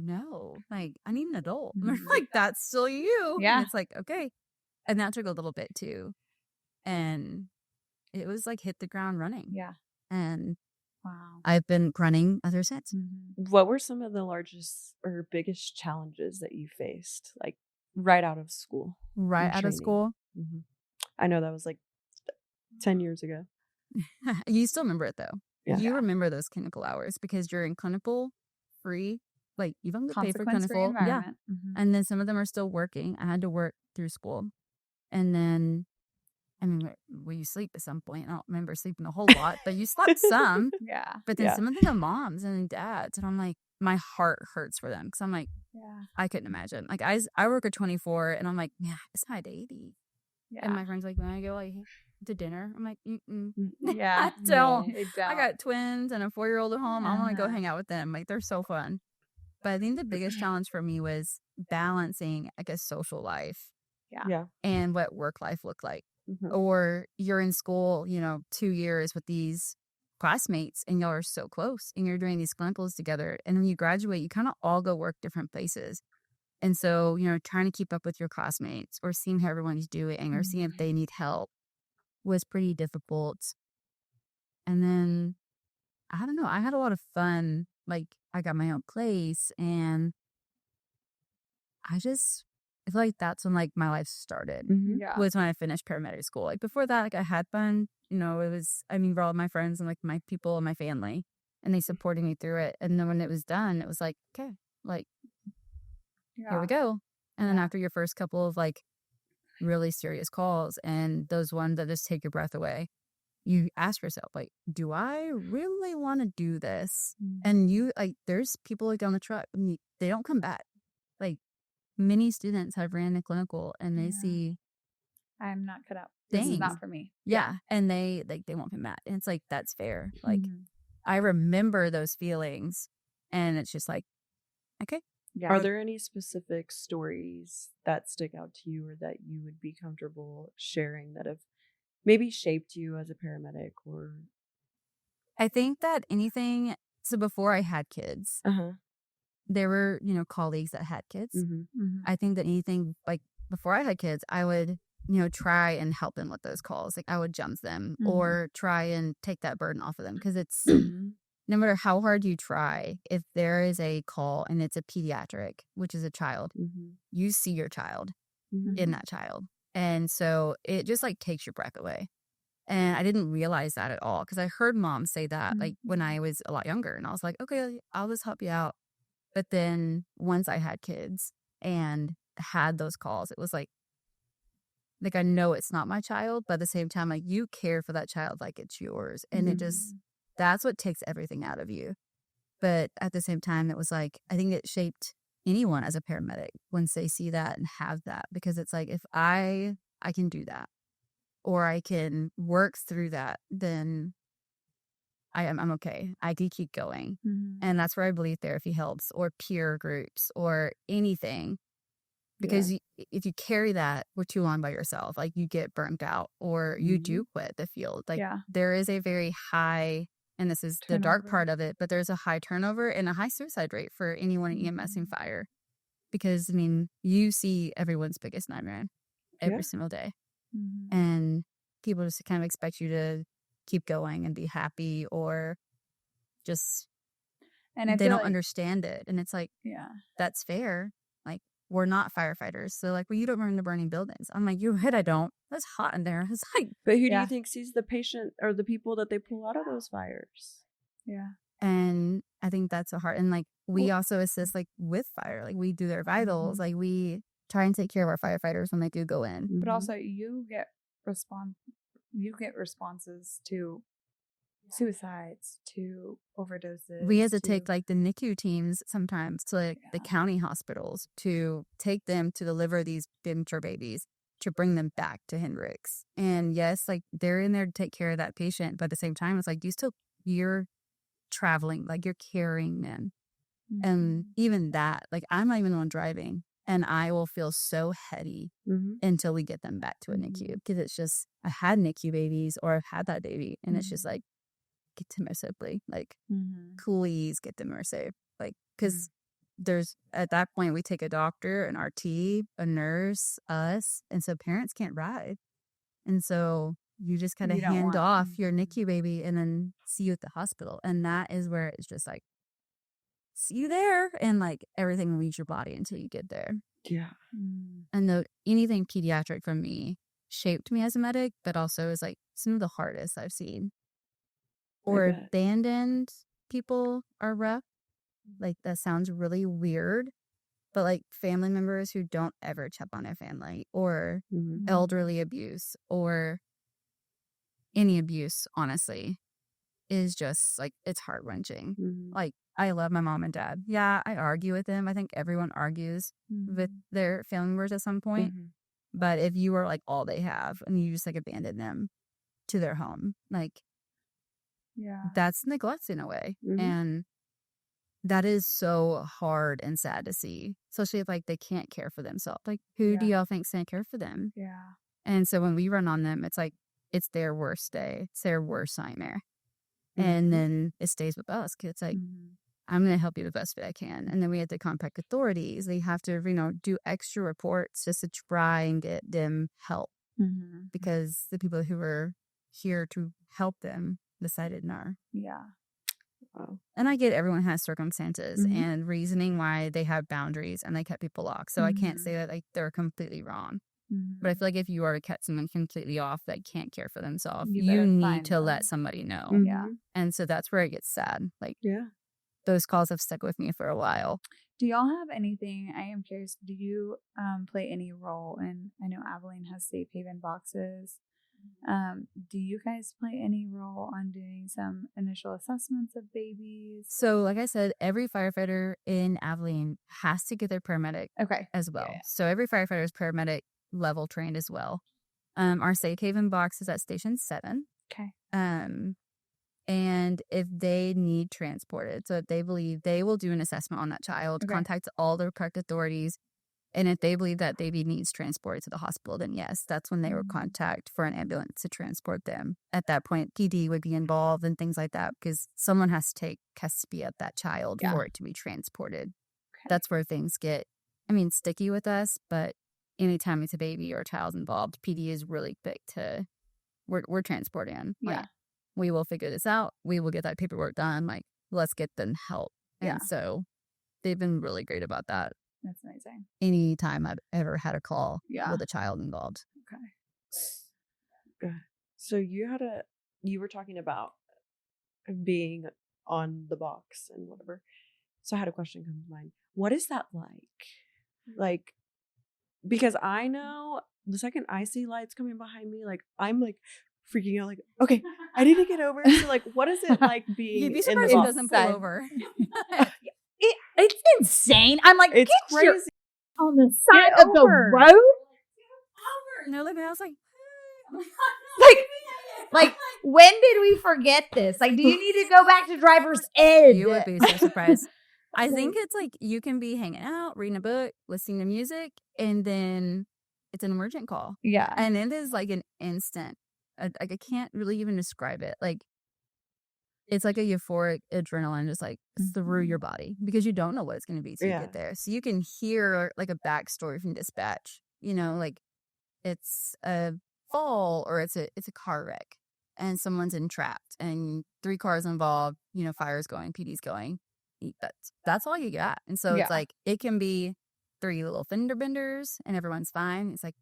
no. Like, I need an adult. And Mhm. they're like, that's still you. Yeah. And it's like, okay. And that took a little bit too. And it was like hit the ground running. Yeah. And Wow. I've been running ever since. What were some of the largest or biggest challenges that you faced, like right out of school? Right in out of training? school. I know that was like 10 years ago. You still remember it though. Yeah. You remember those clinical hours because you're in clinical free. Like, you don't get paid for Consequence-free clinical. Yeah. environment. And then some of them are still working. I had to work through school. And then, I mean, you sleep at some point. I don't remember sleeping a whole lot, but you slept some. Yeah. But then Yeah. some of them are moms and dads. And I'm like, my heart hurts for them. Because I'm like, Yeah. I couldn't imagine. Like, I work at 24 and I'm like, yeah, it's not 80. Yeah. And my friend's like, when I go like to dinner, I'm like, Yeah. I don't. They I got twins and a 4-year-old at home. I want to go Uh-huh. hang out with them. Like, they're so fun. But I think the biggest challenge for me was balancing, I guess, social life Yeah. and what work life looked like. Mhm. Or you're in school, 2 years with these classmates and y'all are so close and you're doing these clinicals together. And when you graduate, you kind of all go work different places. And so, trying to keep up with your classmates or seeing how everyone's doing or seeing if they need help was pretty difficult. And then, I don't know, I had a lot of fun. Like, I got my own place and I feel like that's when like my life started. Yeah. Was when I finished paramedic school. Like, before that, like, I had fun. It was, for all my friends and like my people and my family, and they supported me through it. And then when it was done, it was like, okay, like, here we go. And then after your first couple of like really serious calls and those ones that just take your breath away, you ask yourself, like, do I really want to do this? And you, like, there's people like on the truck, and they don't come back. Like, many students have ran a clinical and they see, I'm not cut out. This is things. not for me. yeah, and they won't come back. And it's like, that's fair. Like, I remember those feelings, and it's just like, okay. Yeah. Are there any specific stories that stick out to you or that you would be comfortable sharing that have maybe shaped you as a paramedic? Or I think that anything, so before I had kids, there were, colleagues that had kids. I think that anything, like, before I had kids, I would, try and help them with those calls. Like, I would jump them or try and take that burden off of them. Because it's, no matter how hard you try, if there is a call and it's a pediatric, which is a child, you see your child in that child. And so it just like takes your breath away. And I didn't realize that at all because I heard mom say that like when I was a lot younger, and I was like, okay, I'll just help you out. But then once I had kids and had those calls, it was like I know it's not my child, but at the same time, like, you care for that child like it's yours. And it just, that's what takes everything out of you. But at the same time, it was like, I think it shaped anyone as a paramedic once they see that and have that, because it's like, if I can do that, or I can work through that, then I'm okay. I can keep going. And that's where I believe therapy helps, or peer groups, or anything. because if you carry that for too long by yourself, like you get burnt out or you do quit the field. Like there is a very high, and this is the dark part of it, but there's a high turnover and a high suicide rate for anyone in EMS and fire. Because, I mean, you see everyone's biggest nightmare every single day. And people just kind of expect you to keep going and be happy, or just, and they don't understand it. And it's like, that's fair. Like, we're not firefighters. So, like, well, you don't run into burning buildings. I'm like, you're right, I don't. That's hot in there. It's like, but who do you think sees the patient or the people that they pull out of those fires? Yeah. And I think that's a hard, and like, we also assist like with fire. Like, we do their vitals. Like, we try and take care of our firefighters when they do go in. But also you get responses to suicides, to overdoses. We have to take like the NICU teams sometimes to like the county hospitals to take them to deliver these premature babies, to bring them back to Hendricks. And yes, like they're in there to take care of that patient, but at the same time, it's like you're traveling, like you're carrying them. And even that, like I'm not even the one driving, and I will feel so heady until we get them back to a NICU, because it's just, I had NICU babies, or I've had that baby, and it's just like, get to them safely, like please get them safe, like, because there's, at that point we take a doctor, an RT, a nurse, us, and so parents can't ride, and so you just kind of hand off your NICU baby and then see you at the hospital, and that is where it's just like, see you there, and like everything leaves your body until you get there. And anything pediatric from me shaped me as a medic, but also is like some of the hardest I've seen. Or abandoned people are rough. Like, that sounds really weird, but like family members who don't ever check on their family, or elderly abuse, or any abuse, honestly, is just like, it's heart-wrenching. Like, I love my mom and dad. Yeah, I argue with them. I think everyone argues with their family members at some point. But if you are like all they have and you just like abandon them to their home, like, that's neglect in a way. And that is so hard and sad to see, especially if like they can't care for themselves. Like, who do y'all think's gonna care for them? And so when we run on them, it's like, it's their worst day. It's their worst nightmare. And then it stays with us, because it's like, I'm going to help you the best way I can. And then we have to contact authorities. They have to, do extra reports just to try and get them help, because the people who were here to help them decided no. Wow. And I get everyone has circumstances and reasoning why they have boundaries and they cut people off. So I can't say that like they're completely wrong. But I feel like if you are to cut someone completely off that can't care for themselves, you need to let somebody know. And so that's where it gets sad. Like, those calls have stuck with me for a while. Do y'all have anything? I am curious. Do you play any role in? I know Abilene has safe haven boxes. Do you guys play any role on doing some initial assessments of babies? So, like I said, every firefighter in Abilene has to get their paramedic as well. So every firefighter is paramedic level trained as well. Our safe haven box is at Station 7. And if they need transported, so if they believe, they will do an assessment on that child, contact all the correct authorities. And if they believe that baby needs transported to the hospital, then yes, that's when they will contact for an ambulance to transport them. At that point, PD would be involved and things like that, because someone has to take custody of that child for it to be transported. That's where things get, sticky with us, but anytime it's a baby or a child involved, PD is really quick to, we're transporting. Like, we will figure this out. We will get that paperwork done. Like, let's get them help. And so they've been really great about that. That's amazing. Anytime I've ever had a call with a child involved. So you were talking about being on the box and whatever. So I had a question come to mind. What is that like? Like, because I know the second I see lights coming behind me, like, I'm like freaking out, like, okay, I need to get over. So like, what is it like being You'd be in the surprised box? it doesn't pull over. It's insane. I'm like, It's crazy. On the side of the road? No, look, I was like, like, when did we forget this? Like, do you need to go back to driver's ed? you would be so surprised. I think it's like you can be hanging out, reading a book, listening to music, and then it's an emergent call. Yeah. And it is like an instant. Like I can't really even describe it. Like it's like a euphoric adrenaline just like through your body because you don't know what it's going to be till you get there. So you can hear like a backstory from dispatch, like it's a fall or it's a car wreck and someone's entrapped and 3 cars involved, fire's going, PD's going. That's all you got. And so it's like it can be 3 little fender benders and everyone's fine. It's like,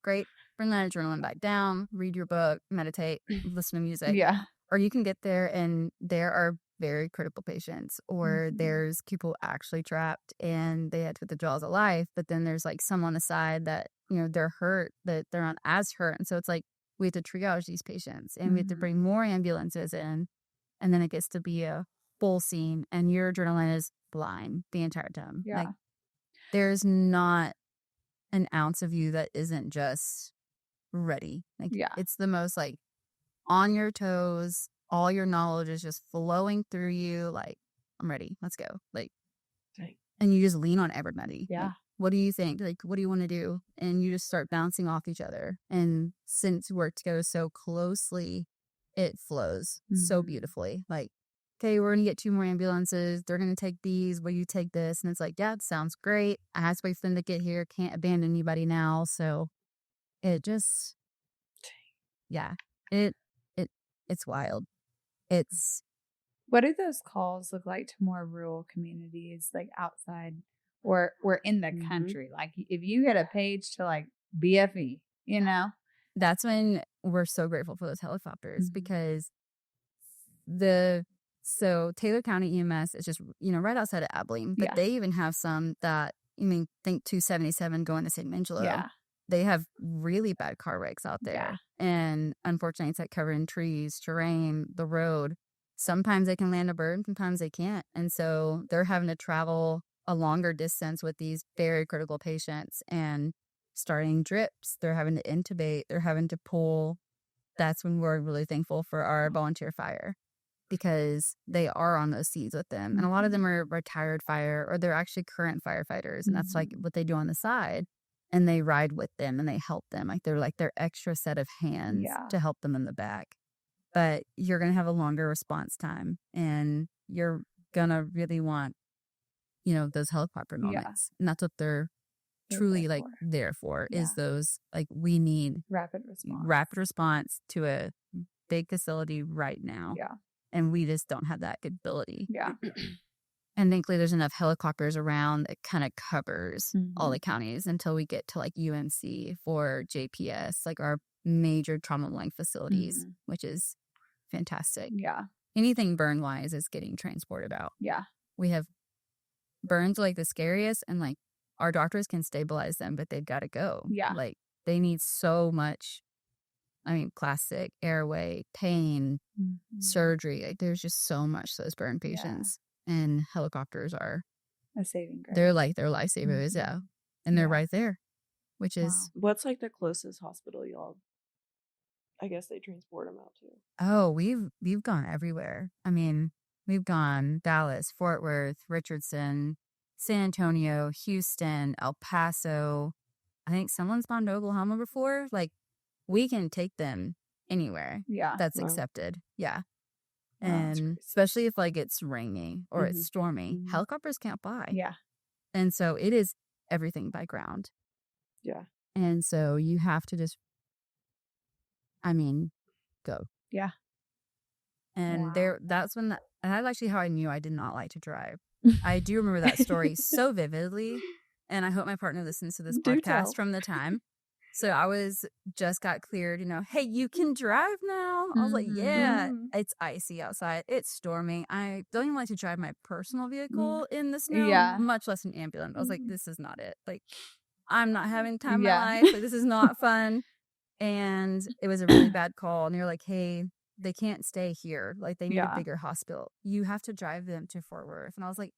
great. Bring that adrenaline back down, read your book, meditate, listen to music. Yeah. Or you can get there and there are very critical patients or there's people actually trapped and they had to put the jaws of life. But then there's like some on the side that, they're hurt, that they're not as hurt. And so it's like we have to triage these patients and we have to bring more ambulances in. And then it gets to be a full scene and your adrenaline is blind the entire time. Yeah. Like there's not an ounce of you that isn't just ready. Like it's the most like on your toes, all your knowledge is just flowing through you. Like, I'm ready. Let's go. Like, and you just lean on everybody. Yeah. Like, what do you think? Like, what do you want to do? And you just start bouncing off each other. And since we work together so closely, it flows so beautifully. Like, okay, we're going to get 2 more ambulances. They're going to take these. Will you take this? And it's like, yeah, it sounds great. I have to wait for them to get here. Can't abandon anybody now. So it just, it's wild. It's. What do those calls look like to more rural communities, like outside or in the country? Like if you get a page to like BFE, That's when we're so grateful for those helicopters because so Taylor County EMS is just, right outside of Abilene, but they even have some that, think 277 going to St. Angelo. Yeah. They have really bad car wrecks out there. Yeah. And unfortunately, it's like covered in trees, terrain, the road. Sometimes they can land a bird, sometimes they can't. And so they're having to travel a longer distance with these very critical patients and starting drips. They're having to intubate. They're having to pull. That's when we're really thankful for our volunteer fire because they are on those seas with them. And a lot of them are retired fire or they're actually current firefighters. And that's like what they do on the side. And they ride with them and they help them. Like they're like their extra set of hands to help them in the back. But you're going to have a longer response time and you're going to really want, those helicopter moments. And that's what they're truly like there for is those, like we need rapid response to a big facility right now. Yeah. And we just don't have that ability. Yeah. And thankfully there's enough helicopters around that kind of covers all the counties until we get to like UNC for JPS, like our major trauma link facilities, which is fantastic. Yeah. Anything burn wise is getting transported out. Yeah. We have burns like the scariest and like our doctors can stabilize them, but they've got to go. Yeah. Like they need so much, plastic, airway, pain, surgery. Like there's just so much to those burn patients. And helicopters are a saving grace. They're like their lifesavers, and they're right there, which is what's like the closest hospital y'all? I guess they transport them out to. Oh, we've gone everywhere. We've gone Dallas, Fort Worth, Richardson, San Antonio, Houston, El Paso. I think someone's gone to Oklahoma before. Like we can take them anywhere. Yeah, that's accepted. Yeah. And especially if like it's rainy or it's stormy, helicopters can't fly. Yeah. And so it is everything by ground. Yeah. And so you have to just, go. Yeah. And that's when, and that's actually how I knew I did not like to drive. I do remember that story so vividly. And I hope my partner listens to this podcast from the time. So I just got cleared, hey, you can drive now. I was like, yeah, it's icy outside. It's stormy. I don't even like to drive my personal vehicle in the snow, much less an ambulance. I was like, this is not it. Like, I'm not having time in my life. Like, this is not fun. And it was a really bad call. And they're like, hey, they can't stay here. Like, they need a bigger hospital. You have to drive them to Fort Worth. And I was like,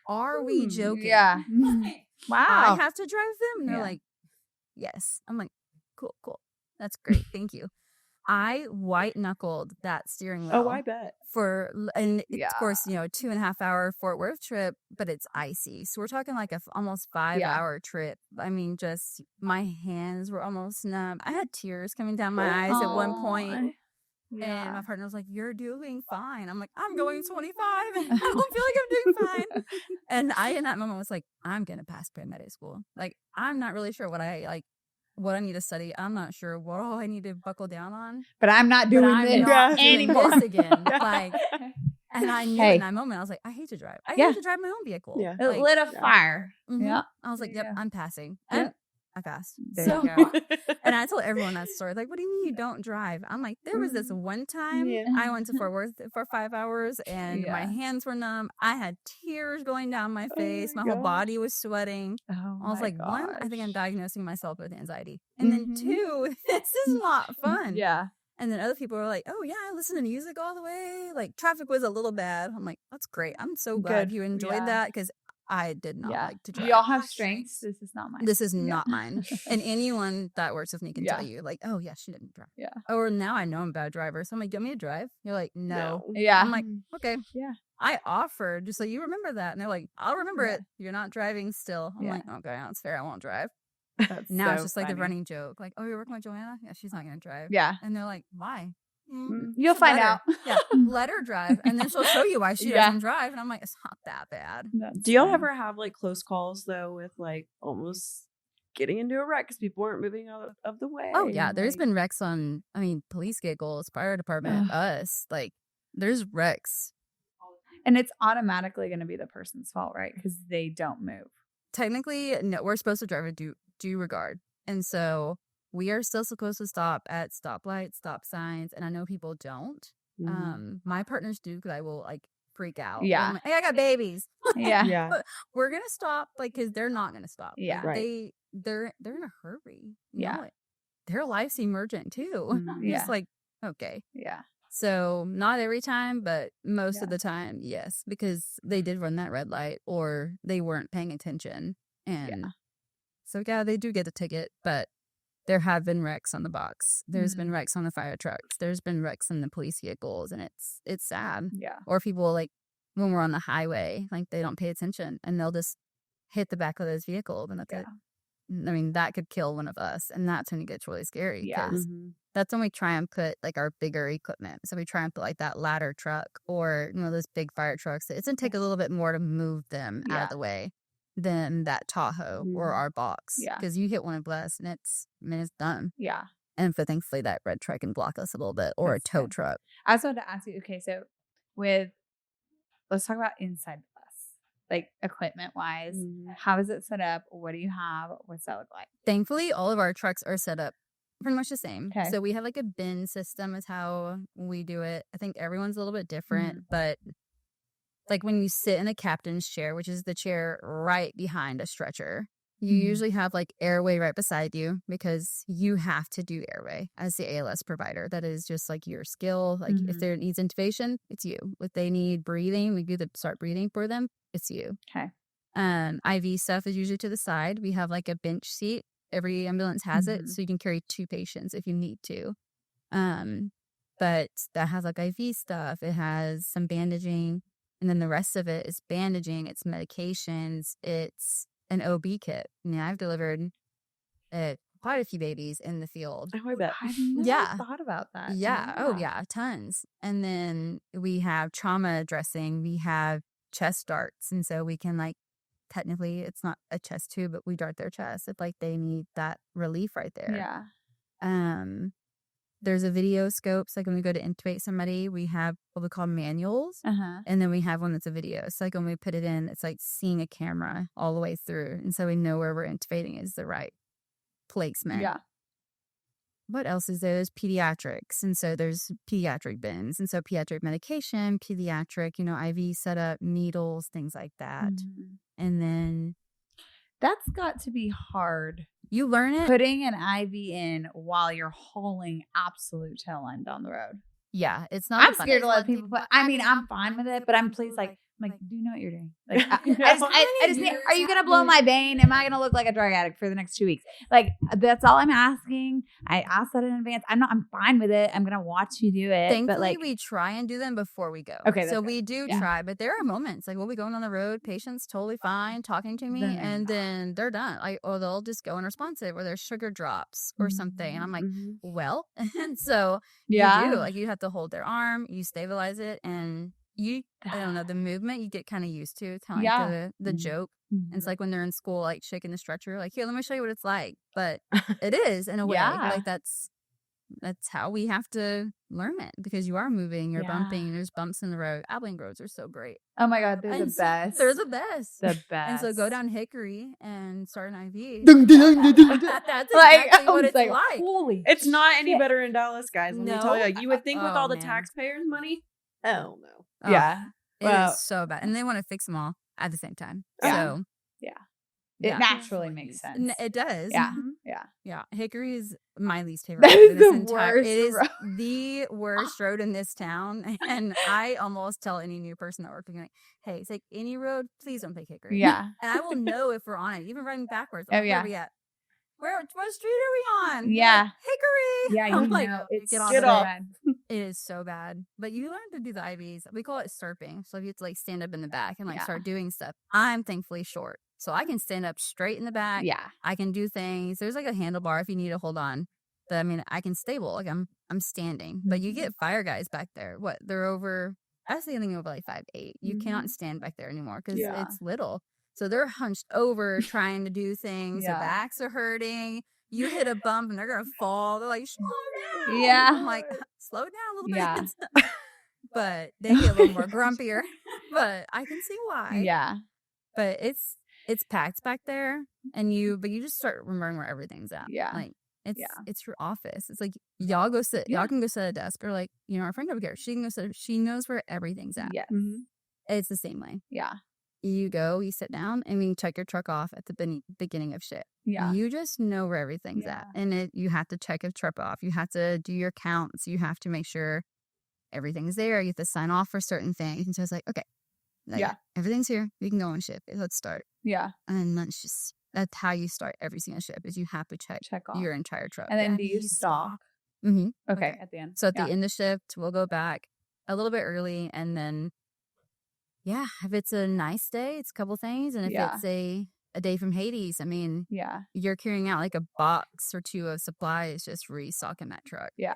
are we joking? Yeah. Wow. I have to drive them? And they're like, yes. I'm like, cool. That's great. Thank you. I white knuckled that steering wheel. Oh, I bet. And Yeah. of course, 2.5 hour Fort Worth trip, but it's icy. So we're talking like almost 5-hour trip. I mean, just my hands were almost numb. I had tears coming down my eyes at one point. And my partner was like, "You're doing fine." I'm like, "I'm going 25 and I don't feel like I'm doing fine." And I, in that moment, was like, "I'm going to pass paramedic school. Like, I'm not really sure what I need to study. I'm not sure what all I need to buckle down on. But I'm not doing I'm this not doing anymore. this again." Like, and I knew in that moment, I was like, I hate to drive. I hate to drive my own vehicle. Yeah. It lit a fire. Mhm. Yeah. I was like, "Yep, Yeah. I'm passing." Yeah. And I passed. There So, you go. and I told everyone that story. Like, "What do you mean you don't drive?" I'm like, there was this one time I went to Fort Worth for 5 hours and my hands were numb. I had tears going down my face. My whole body was sweating. Oh, I was like, gosh. 1, I think I'm diagnosing myself with anxiety. And then 2, this is not fun. Yeah. And then other people were like, "Oh, yeah, I listened to music all the way. Like, traffic was a little bad." I'm like, "That's great. I'm so glad Good. you enjoyed that because I did not like to drive." We all have strengths. This is not mine. This is not mine. And anyone that works with me can tell you, like, "Oh, yeah, she didn't drive." Yeah. Or now I know I'm a bad driver. So I'm like, "Do you want me to drive?" You're like, "No." Yeah. I'm like, "Okay." Yeah. I offered just so you remember that. And they're like, "I'll remember it. You're not driving still." I'm Yeah. like, "Okay, that's fair. I won't drive." That's Now so it's just like the funny. running joke. Like, "Oh, you're working with Joanna? Yeah, she's not going to drive." Yeah. And they're like, "Why?" You'll find Let her. out. Yeah, let her drive. And then she'll show you why she doesn't drive. And I'm like, it's not that bad. Do y'all ever have like close calls though with like almost getting into a wreck because people weren't moving out of the way? Oh, yeah. There's been wrecks on, police vehicles, fire department, us. Like, there's wrecks. And it's automatically going to be the person's fault, right? Because they don't move. Technically, no, we're supposed to drive a due regard. And so we are still supposed to stop at stoplights, stop signs. And I know people don't. My partners do because I will like freak out. Yeah. I'm like, "Hey, I got babies." Yeah. Yeah. But we're going to stop because they're not going to stop. Yeah. Like, Right. They're in a hurry. Yeah. know? Their life's emergent too. Yeah. It's like, okay. Yeah. So not every time, but most of the time, yes, because they did run that red light or they weren't paying attention. And so, yeah, they do get a ticket, but there have been wrecks on the box. There's been wrecks on the fire trucks. There's been wrecks in the police vehicles, and it's sad. Yeah. Or people, like, when we're on the highway, like, they don't pay attention, and they'll just hit the back of those vehicles, and that's it. I mean, that could kill one of us, and that's when it gets really scary. Yeah. That's when we try and put, like, our bigger equipment. So we try and put, like, that ladder truck or, those big fire trucks. It's going to take a little bit more to move them out of the way than that Tahoe or our box. Yeah. Because you hit one of us, and it's done. Yeah. And but thankfully, that red truck can block us a little bit, or That's a tow good. truck. I also wanted to ask you, okay, so let's talk about inside the bus, like equipment wise. How is it set up? What do you have? What's that look like? Thankfully, all of our trucks are set up pretty much the same. Okay. So we have like a bin system is how we do it. I think everyone's a little bit different, but like when you sit in a captain's chair, which is the chair right behind a stretcher, you usually have like airway right beside you because you have to do airway as the ALS provider. That is just like your skill. Like if there needs intubation, it's you. If they need breathing, we do the start breathing for them. It's you. Okay. IV stuff is usually to the side. We have like a bench seat. Every ambulance has it, so you can carry 2 patients if you need to. But that has like IV stuff. It has some bandaging, and then the rest of it is bandaging. It's medications. It's an OB kit. I've delivered quite a few babies in the field. Oh, I bet. I've never thought about that. Yeah. Oh, yeah. Tons. And then we have trauma dressing. We have chest darts. And so we can like, technically it's not a chest tube, but we dart their chest if like they need that relief right there. Yeah. There's a video scope. So like when we go to intubate somebody, we have what we call manuals. And then we have one that's a video. So like when we put it in, it's like seeing a camera all the way through. And so we know where we're intubating is the right placement. Yeah. What else is there? There's pediatrics. And so there's pediatric bins. And so pediatric medication, pediatric, IV setup, needles, things like that. And then that's got to be hard. You learn it. Putting an IV in while you're hauling absolute tail end on the road. Yeah, it's not. I'm scared to let people put. I mean, I'm fine with it, but I'm pleased. Like Like, do you know what you're doing? I just need, are you going to blow my vein? Am I going to look like a drug addict for the next 2 weeks? Like, that's all I'm asking. I asked that in advance. I'm fine with it. I'm going to watch you do it. Thankfully, but like, we try and do them before we go. Okay, so that's we do Yeah. try, but there are moments like we'll be going on the road, patients totally fine, talking to me, Then they're and then they're done. Or they'll just go unresponsive, or their sugar drops or something, and I'm like, well, and so you do like you have to hold their arm, you stabilize it, and I don't know, the movement you get kind of used to. It's kind of like the joke. And it's like when they're in school, like shaking the stretcher, like, here, let me show you what it's like. But it is in a way. Like that's how we have to learn it, because you are moving, you're bumping, there's bumps in the road. Abilene roads are so great. Oh my God, they're the best. They're the best. The best. And so go down Hickory and start an IV. That's Like, exactly what it's like. Holy it's not any better in Dallas, guys. Let me No. tell you. Like, you would think with all the man. taxpayers' money, hell no. Oh, Yeah. It is so bad. And they want to fix them all at the same time. Yeah. So It naturally makes sense. It does. Yeah. Mhm. Yeah. Yeah. Hickory is my least favorite. That road is in this the entire, worst It is road. the worst road in this town. And I almost tell any new person that works with me, like, hey, take any road, please don't take Hickory. Yeah. And I will know if we're on it, even running backwards. Oh, Where yeah. are we at? What street are we on? Yeah. Like, Hickory. Yeah, I'm you like, know, it's get off. Get off. It is so bad. But you learn to do the IVs. We call it surfing. So if you have to like stand up in the back and like start doing stuff. I'm thankfully short, so I can stand up straight in the back. Yeah. I can do things. There's like a handlebar if you need to hold on. But I mean, I can stable. Like I'm standing. But you get fire guys back there. What? They're over, I see anything over like 5'8". You cannot stand back there anymore because it's little. So they're hunched over trying to do things. Their backs are hurting. You hit a bump and they're going to fall. They're like, slow down. Yeah. I'm like, slow down a little Yeah. bit. But they get a little more grumpier. But I can see why. Yeah. But it's packed back there, and you just start remembering where everything's at. Yeah. Like it's your office. It's like y'all go sit. Y'all can go sit at a desk, or like our friend over here. She can go sit. She knows where everything's at. Yes. It's the same way. Yeah. You go, you sit down, and you check your truck off at the beginning of shit. Yeah. You just know where everything's at, and you have to check your truck off. You have to do your counts. You have to make sure everything's there. You have to sign off for certain things. And so it's like, okay, everything's here. We can go on shift. Let's start. Yeah. And that's how you start every single shift, is you have to check off your entire truck. And then do you stop? Mm-hmm. Okay. At the end. So at the end of shift, we'll go back a little bit early, and then if it's a nice day, it's a couple things. And if it's a day from Hades, I mean, you're carrying out like a box or two of supplies, just restocking that truck. Yeah.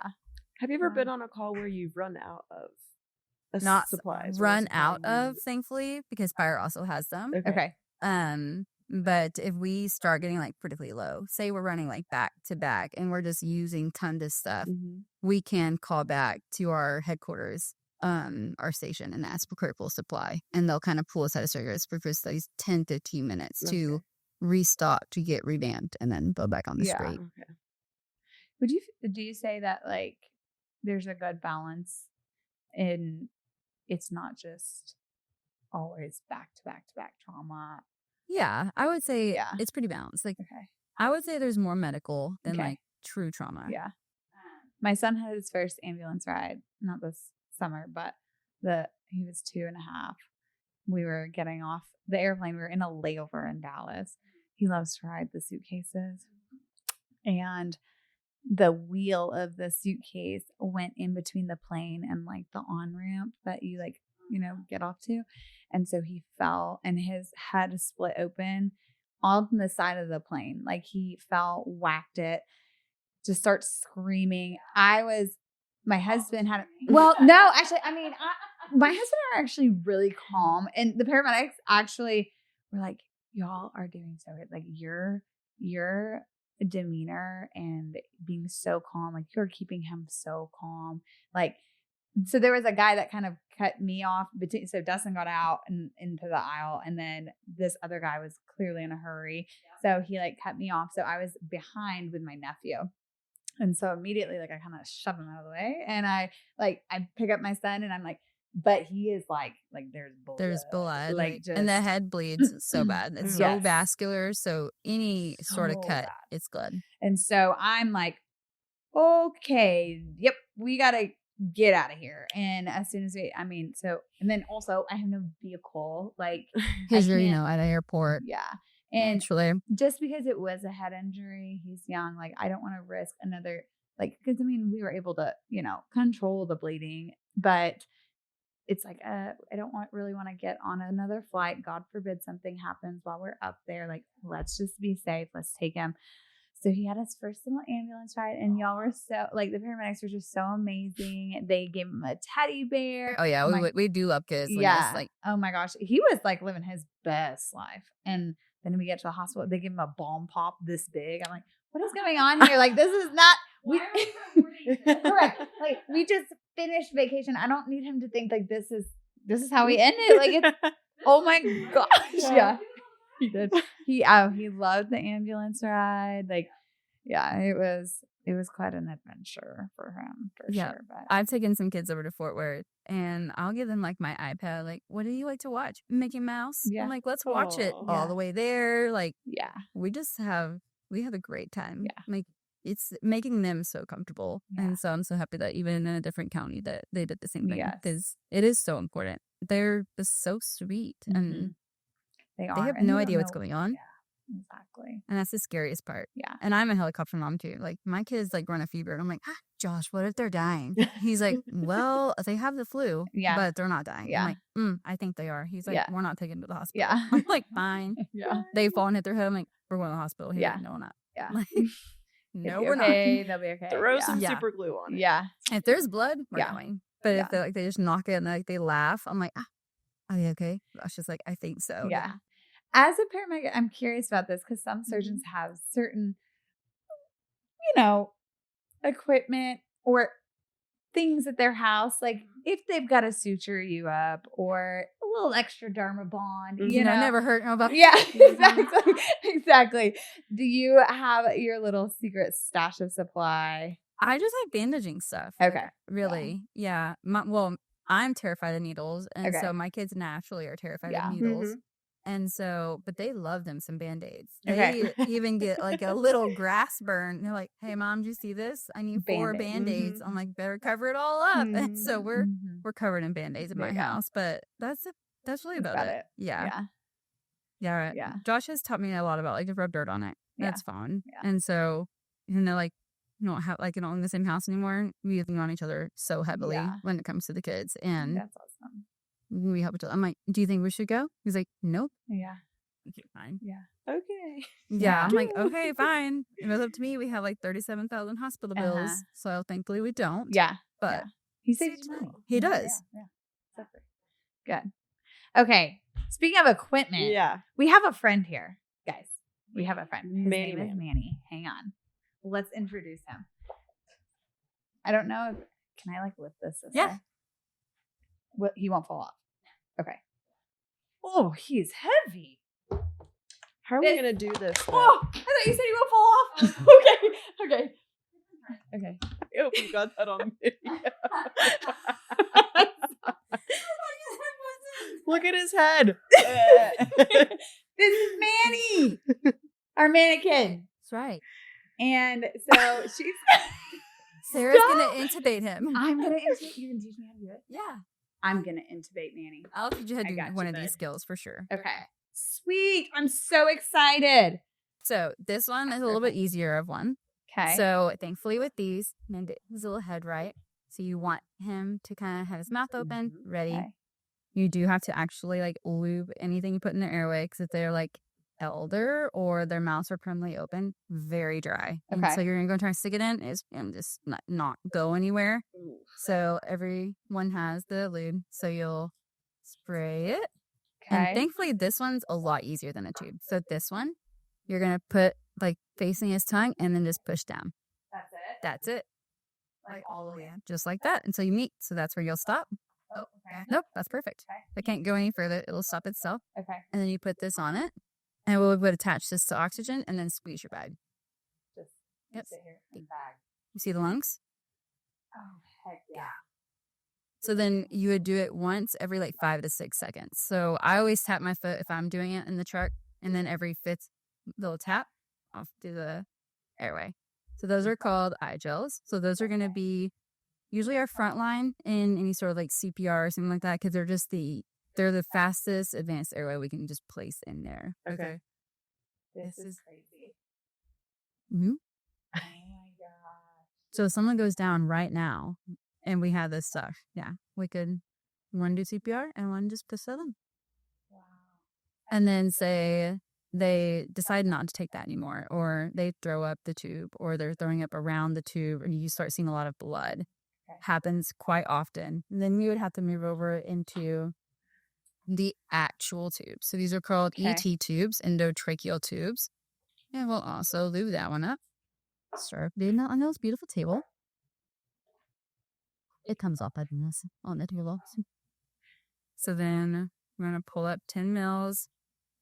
Have you ever been on a call where you've run out of not supplies? Run out of, thankfully, because fire also has them. Okay. But if we start getting like particularly low, say we're running like back to back and we're just using tons of stuff, we can call back to our headquarters, our station, and ask for critical supply, and they'll kind of pull us out of service for just these 10-15 minutes to restock, to get revamped, and then go back on the street. Okay. Do you say that like there's a good balance in, it's not just always back to back trauma? Yeah, I would say it's pretty balanced. Like, I would say there's more medical than like true trauma. Yeah. My son had his first ambulance ride, not this summer, but he was 2.5. We were getting off the airplane. We were in a layover in Dallas. He loves to ride the suitcases. And the wheel of the suitcase went in between the plane and like the on-ramp that you like, get off to. And so he fell and his head split open on the side of the plane. Like he fell, whacked it, just start screaming. My husband had, no, actually, I mean, my husband are actually really calm. And the paramedics actually were like, y'all are doing so good. Like your demeanor and being so calm, like you're keeping him so calm. Like, so there was a guy that kind of cut me off so Dustin got out and into the aisle, and then this other guy was clearly in a hurry. So he like cut me off. So I was behind with my nephew. And so immediately, like I kind of shove him out of the way, and I pick up my son, and I'm like, but he is like there's blood, like just, and the head bleeds so bad. It's so vascular. So any sort of cut, it's blood. And so I'm like, okay, yep, we gotta get out of here. And as soon as and then also I have no vehicle. Like, Because you're, at an airport. yeah. And Naturally. just because it was a head injury, he's young. Like, I don't want to risk another, like, because we were able to, control the bleeding, but it's like, I don't really want to get on another flight. God forbid something happens while we're up there. Like, let's just be safe. Let's take him. So he had his first little ambulance ride, and y'all were so, like, the paramedics were just so amazing. They gave him a teddy bear. Oh yeah, we do love kids. Yeah. Like, oh my gosh, he was like living his best life. And then we get to the hospital, they give him a balm pop this big. I'm like, what is going on here? Like, this is not. Correct. Like, we just finished vacation. I don't need him to think like this is how we ended. Like, it's oh my gosh, yeah. He did. He loved the ambulance ride. Like, yeah, it was quite an adventure for him, for sure. But I've taken some kids over to Fort Worth, and I'll give them like my iPad. Like, what do you like to watch? Mickey Mouse. Yeah. I'm like, let's watch it Aw. all the way there. Like, yeah, we have a great time. Yeah. Like, it's making them so comfortable, Yeah. and so I'm so happy that even in a different county that they did the same thing. Yes. Because it is so important. They're just so sweet, and they are. they have And no don't idea what's know- going on. Yeah, exactly. And that's the scariest part. Yeah. And I'm a helicopter mom too. Like, my kids like run a fever, and I'm like, Josh, what if they're dying? He's like, well, they have the flu, Yeah. but they're not dying. Yeah. I'm like, I think they are. He's like, Yeah. we're not taking them to the hospital. Yeah. I'm like, fine. Yeah. They fall and hit their head. I'm like, we're going to the hospital. He's Yeah. like, no, we're not. Yeah. Like, no, They'll be we're okay. They'll be okay. Throw yeah. some Yeah. super glue on it. Yeah. not. If there's blood, we're Yeah. going. But Yeah. if they they just knock it and like they laugh, I'm like, are they okay? I was just like, I think so. Yeah. As a paramedic, I'm curious about this because some surgeons Mm-hmm. have certain, equipment or things at their house. Like, if they've got to suture you up or a little extra derma bond, You know, never hurt nobody. Yeah, exactly. Exactly. Do you have your little secret stash of supply? I just like bandaging stuff. Okay. Really. Yeah. I'm terrified of needles. And Okay. so my kids naturally are terrified Yeah. of needles. Mhm. And so, but they love them some Band-Aids. Okay. They even get like a little grass burn. They're like, hey, Mom, do you see this? I need 4 Band-Aid. Band-Aids. I'm like, better cover it all up. And so we're covered in Band-Aids in There my you go. house. But that's really That's about it. Yeah. Yeah. Yeah. Right. Yeah. Josh has taught me a lot about like to rub dirt on it. Yeah. That's fun. Yeah. And so, like, you don't have like, in the same house anymore. We lean on each other so heavily Yeah. when it comes to the kids, and That's awesome. we help each other. I'm like, do you think we should go? He's like, nope. Yeah. Okay, fine. Okay. Yeah. I'm like, okay, fine. If it was up to me, we have like 37,000 hospital bills. Uh-huh. So thankfully we don't. Yeah. But yeah. He saves money. He does. Yeah. Exactly. Good. Okay. Speaking of equipment, Yeah. we have a friend here, guys. We have a friend. His Manny name is Man. Manny. Hang on. Let's introduce him. I don't know if can I like lift this? Yeah. way? What he won't fall off. Okay. Oh, he's heavy. How are we gonna do this? then? Oh, I thought you said he won't fall off. Okay. Okay. I hope you got that on video. Look at his head. This is Manny, our mannequin. That's right. And so she's Sarah's Stop. going to intubate him. I'm gonna intubate. You're gonna teach me how to do it? Yeah. I'm gonna intubate Manny. I'll teach you how to I do got one you, of these bud. skills for sure. Okay. Sweet. I'm so excited. So this one is a little bit easier of one. Okay. So thankfully with these, mend his little head right. So you want him to kind of have his mouth open, ready. Okay. You do have to actually like lube anything you put in their airway, because if they're like elder or their mouths are permanently open, very dry. And Okay. so you're gonna go try and stick it in, and just not go anywhere. So everyone has the lube. So you'll spray it. Okay. And thankfully this one's a lot easier than a tube. So this one, you're gonna put like facing his tongue and then just push down. That's it. That's it. Like all the way in. Just like that until you meet. So that's where you'll stop. Oh, okay. Nope, that's perfect. Okay. It can't go any further. It'll stop itself. Okay. And then you put this on it, and we would attach this to oxygen and then squeeze your bag. Just Yep. sit here and bag. You see the lungs? Oh heck yeah. So then you would do it once every like 5 to 6 seconds. So I always tap my foot if I'm doing it in the truck, and then every 5th little tap, I'll do the airway. So those are called eye gels. So those are going to be, usually our front line in any sort of like CPR or something like that, because they're the fastest advanced airway we can just place in there. Okay. This This is is- crazy. Mhm. Oh my gosh. So if someone goes down right now and we have this stuff, yeah, we could one do CPR and one just push them. Wow. And then say they decide not to take that anymore, or they throw up the tube, or they're throwing up around the tube, and you start seeing a lot of blood. Okay. Happens quite often. And then we would have to move over into the actual tubes. So these are called Okay. ET tubes, endotracheal tubes. And we'll also lube that one up. Start doing that on those beautiful table. It comes off by this on the table. So then we're going to pull up 10 mils,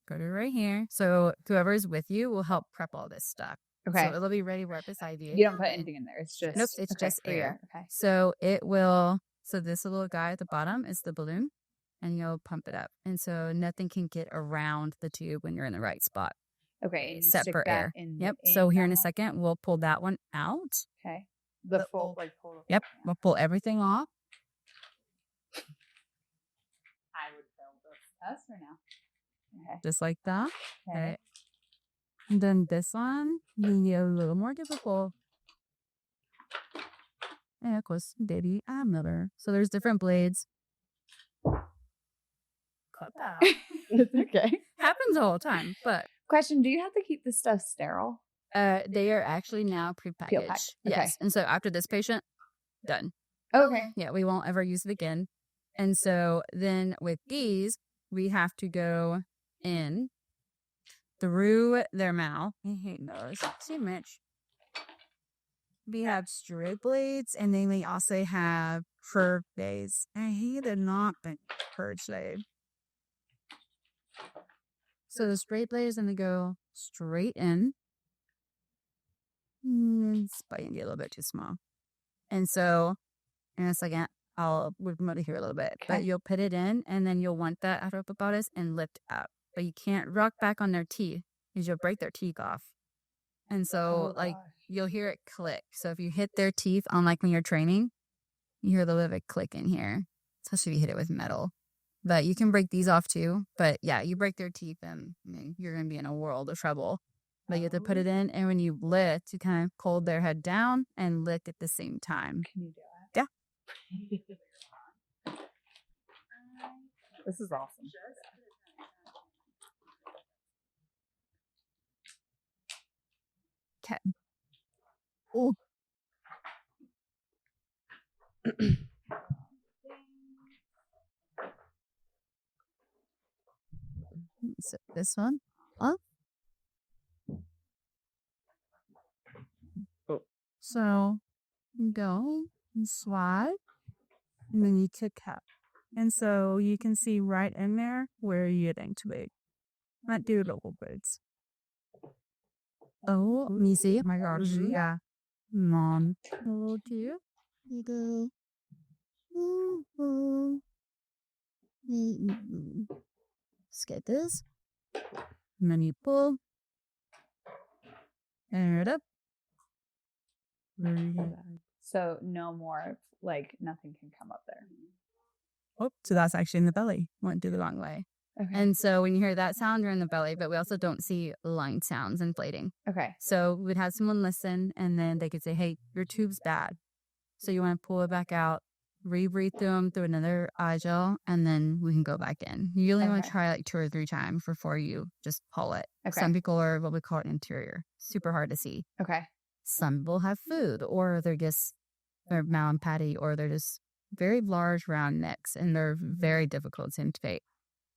go to right here. So whoever is with you will help prep all this stuff. Okay. So it'll be ready right beside you. You don't put anything in there. It's just Nope, it's okay, just for air. Okay. So it will, so this little guy at the bottom is the balloon, and you'll pump it up. And so nothing can get around the tube when you're in the right spot. Okay. And you Except stick for that air. in. Yep. in So here in that a one? second, we'll pull that one out. Okay. The The full, full- like full. Yep. We'll pull everything off. I would fill this test or no? Okay. Just like that. Okay. And then this one, we need a little more difficult. And of course, baby, I'm another. So there's different blades. Cut that out. Okay. Happens all the time, but Question: do you have to keep this stuff sterile? they are actually now prepackaged. packed. Yes. Okay. And so after this patient, done. Okay. Yeah, we won't ever use it again. And so then with these, we have to go in through their mouth. I hate those. Too much. We have straight blades, and then we also have curved blades. I hate it not the curved blade. So the straight blade is going to go straight in. It's probably going to be a little bit too small. And so in a second, we'll promote it here a little bit. But Okay. you'll put it in, and then you'll want that arthropodotis and lift up. But you can't rock back on their teeth because you'll break their teeth off. And so, Oh, gosh. you'll hear it click. So if you hit their teeth on, like, when you're training, you hear a little bit of a click in here, especially if you hit it with metal. But you can break these off too. But yeah, you break their teeth and you're going to be in a world of trouble. But you have to put it in, and when you lift, you kind of hold their head down and lift at the same time. Can you do it? Yeah. This is awesome. Okay. Oh. So this one up. So you go and slide, and then you kick up. And so you can see right in there where you intubate. Not do local bits. Oh, let me see. Oh my gosh. Yeah. Mom. Hello, dear. You go. Let's get this. And then you pull. And it up. So no more, like nothing can come up there. Oh, so that's actually in the belly. Went through the wrong way. Okay. And so when you hear that sound, you're in the belly, but we also don't see lung sounds inflating. Okay. So we'd have someone listen, and then they could say, hey, your tube's bad. So you want to pull it back out, rebreathe through them through another eye gel, and then we can go back in. You only want to Okay. try like 2 or 3 times before you just pull it. Okay. Some people are what we call it interior. Super hard to see. Okay. Some people have food, or they're mountain patty, or they're just very large round necks, and they're very difficult to intubate.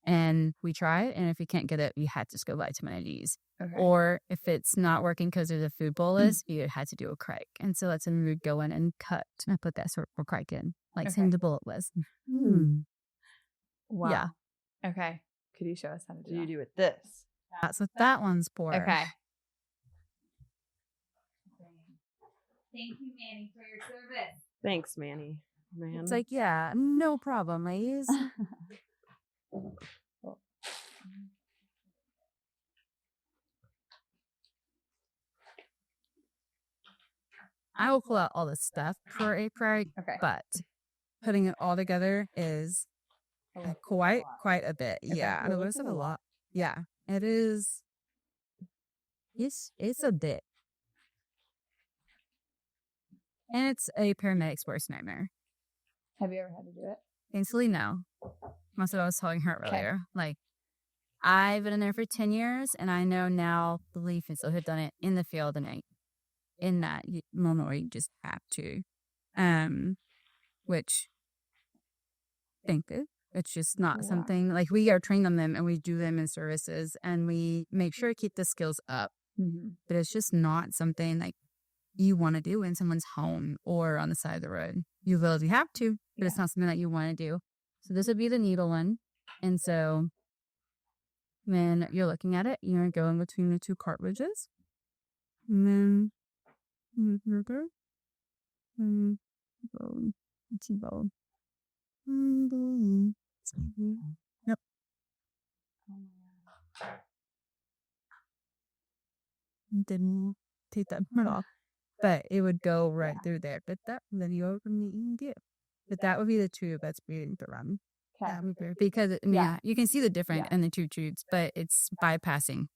And we try it, and if we can't get it, we had to just go vitamin Ds. Okay. Or if it's not working because there's a food bolus, you had to do a crike. And so that's when we would go in and cut. And I put that sort of crike in, like Okay. same the bullet was. Wow. Yeah. Okay. Could you show us how to do Do you that? do it this? That's what that one's for. Okay. Thank you, Manny, for your service. Thanks, Manny. Man. It's like, yeah, no problem, ladies. I will pull out all the stuff for a preg, Okay. but putting it all together is quite a bit. Okay. Yeah, Well, it that's was a a lot. Yeah, it is. It's a bit, and it's a paramedic's worst nightmare. Have you ever had to do it? Thankfully, no. That's what I was telling her Okay. earlier. Like, I've been in there for 10 years, and I know now, believe me, so have done it in the field, and in that moment where you just have to, which, thank you. It's just not Wow. something, like, we are trained on them, and we do them in services, and we make sure to keep the skills up, but it's just not something, like, you want to do in someone's home or on the side of the road. You will if you have to, but it's not something that you want to do. So this would be the needle one. And so when you're looking at it, you're going between the two cartridges. And then you're good. And bone. T-bone. Yep. Didn't take that part off. But it would go right through there. But that then you open the EMT. But that would be the tube that's being to run. Okay. Because you can see the difference in the two tubes, but it's bypassing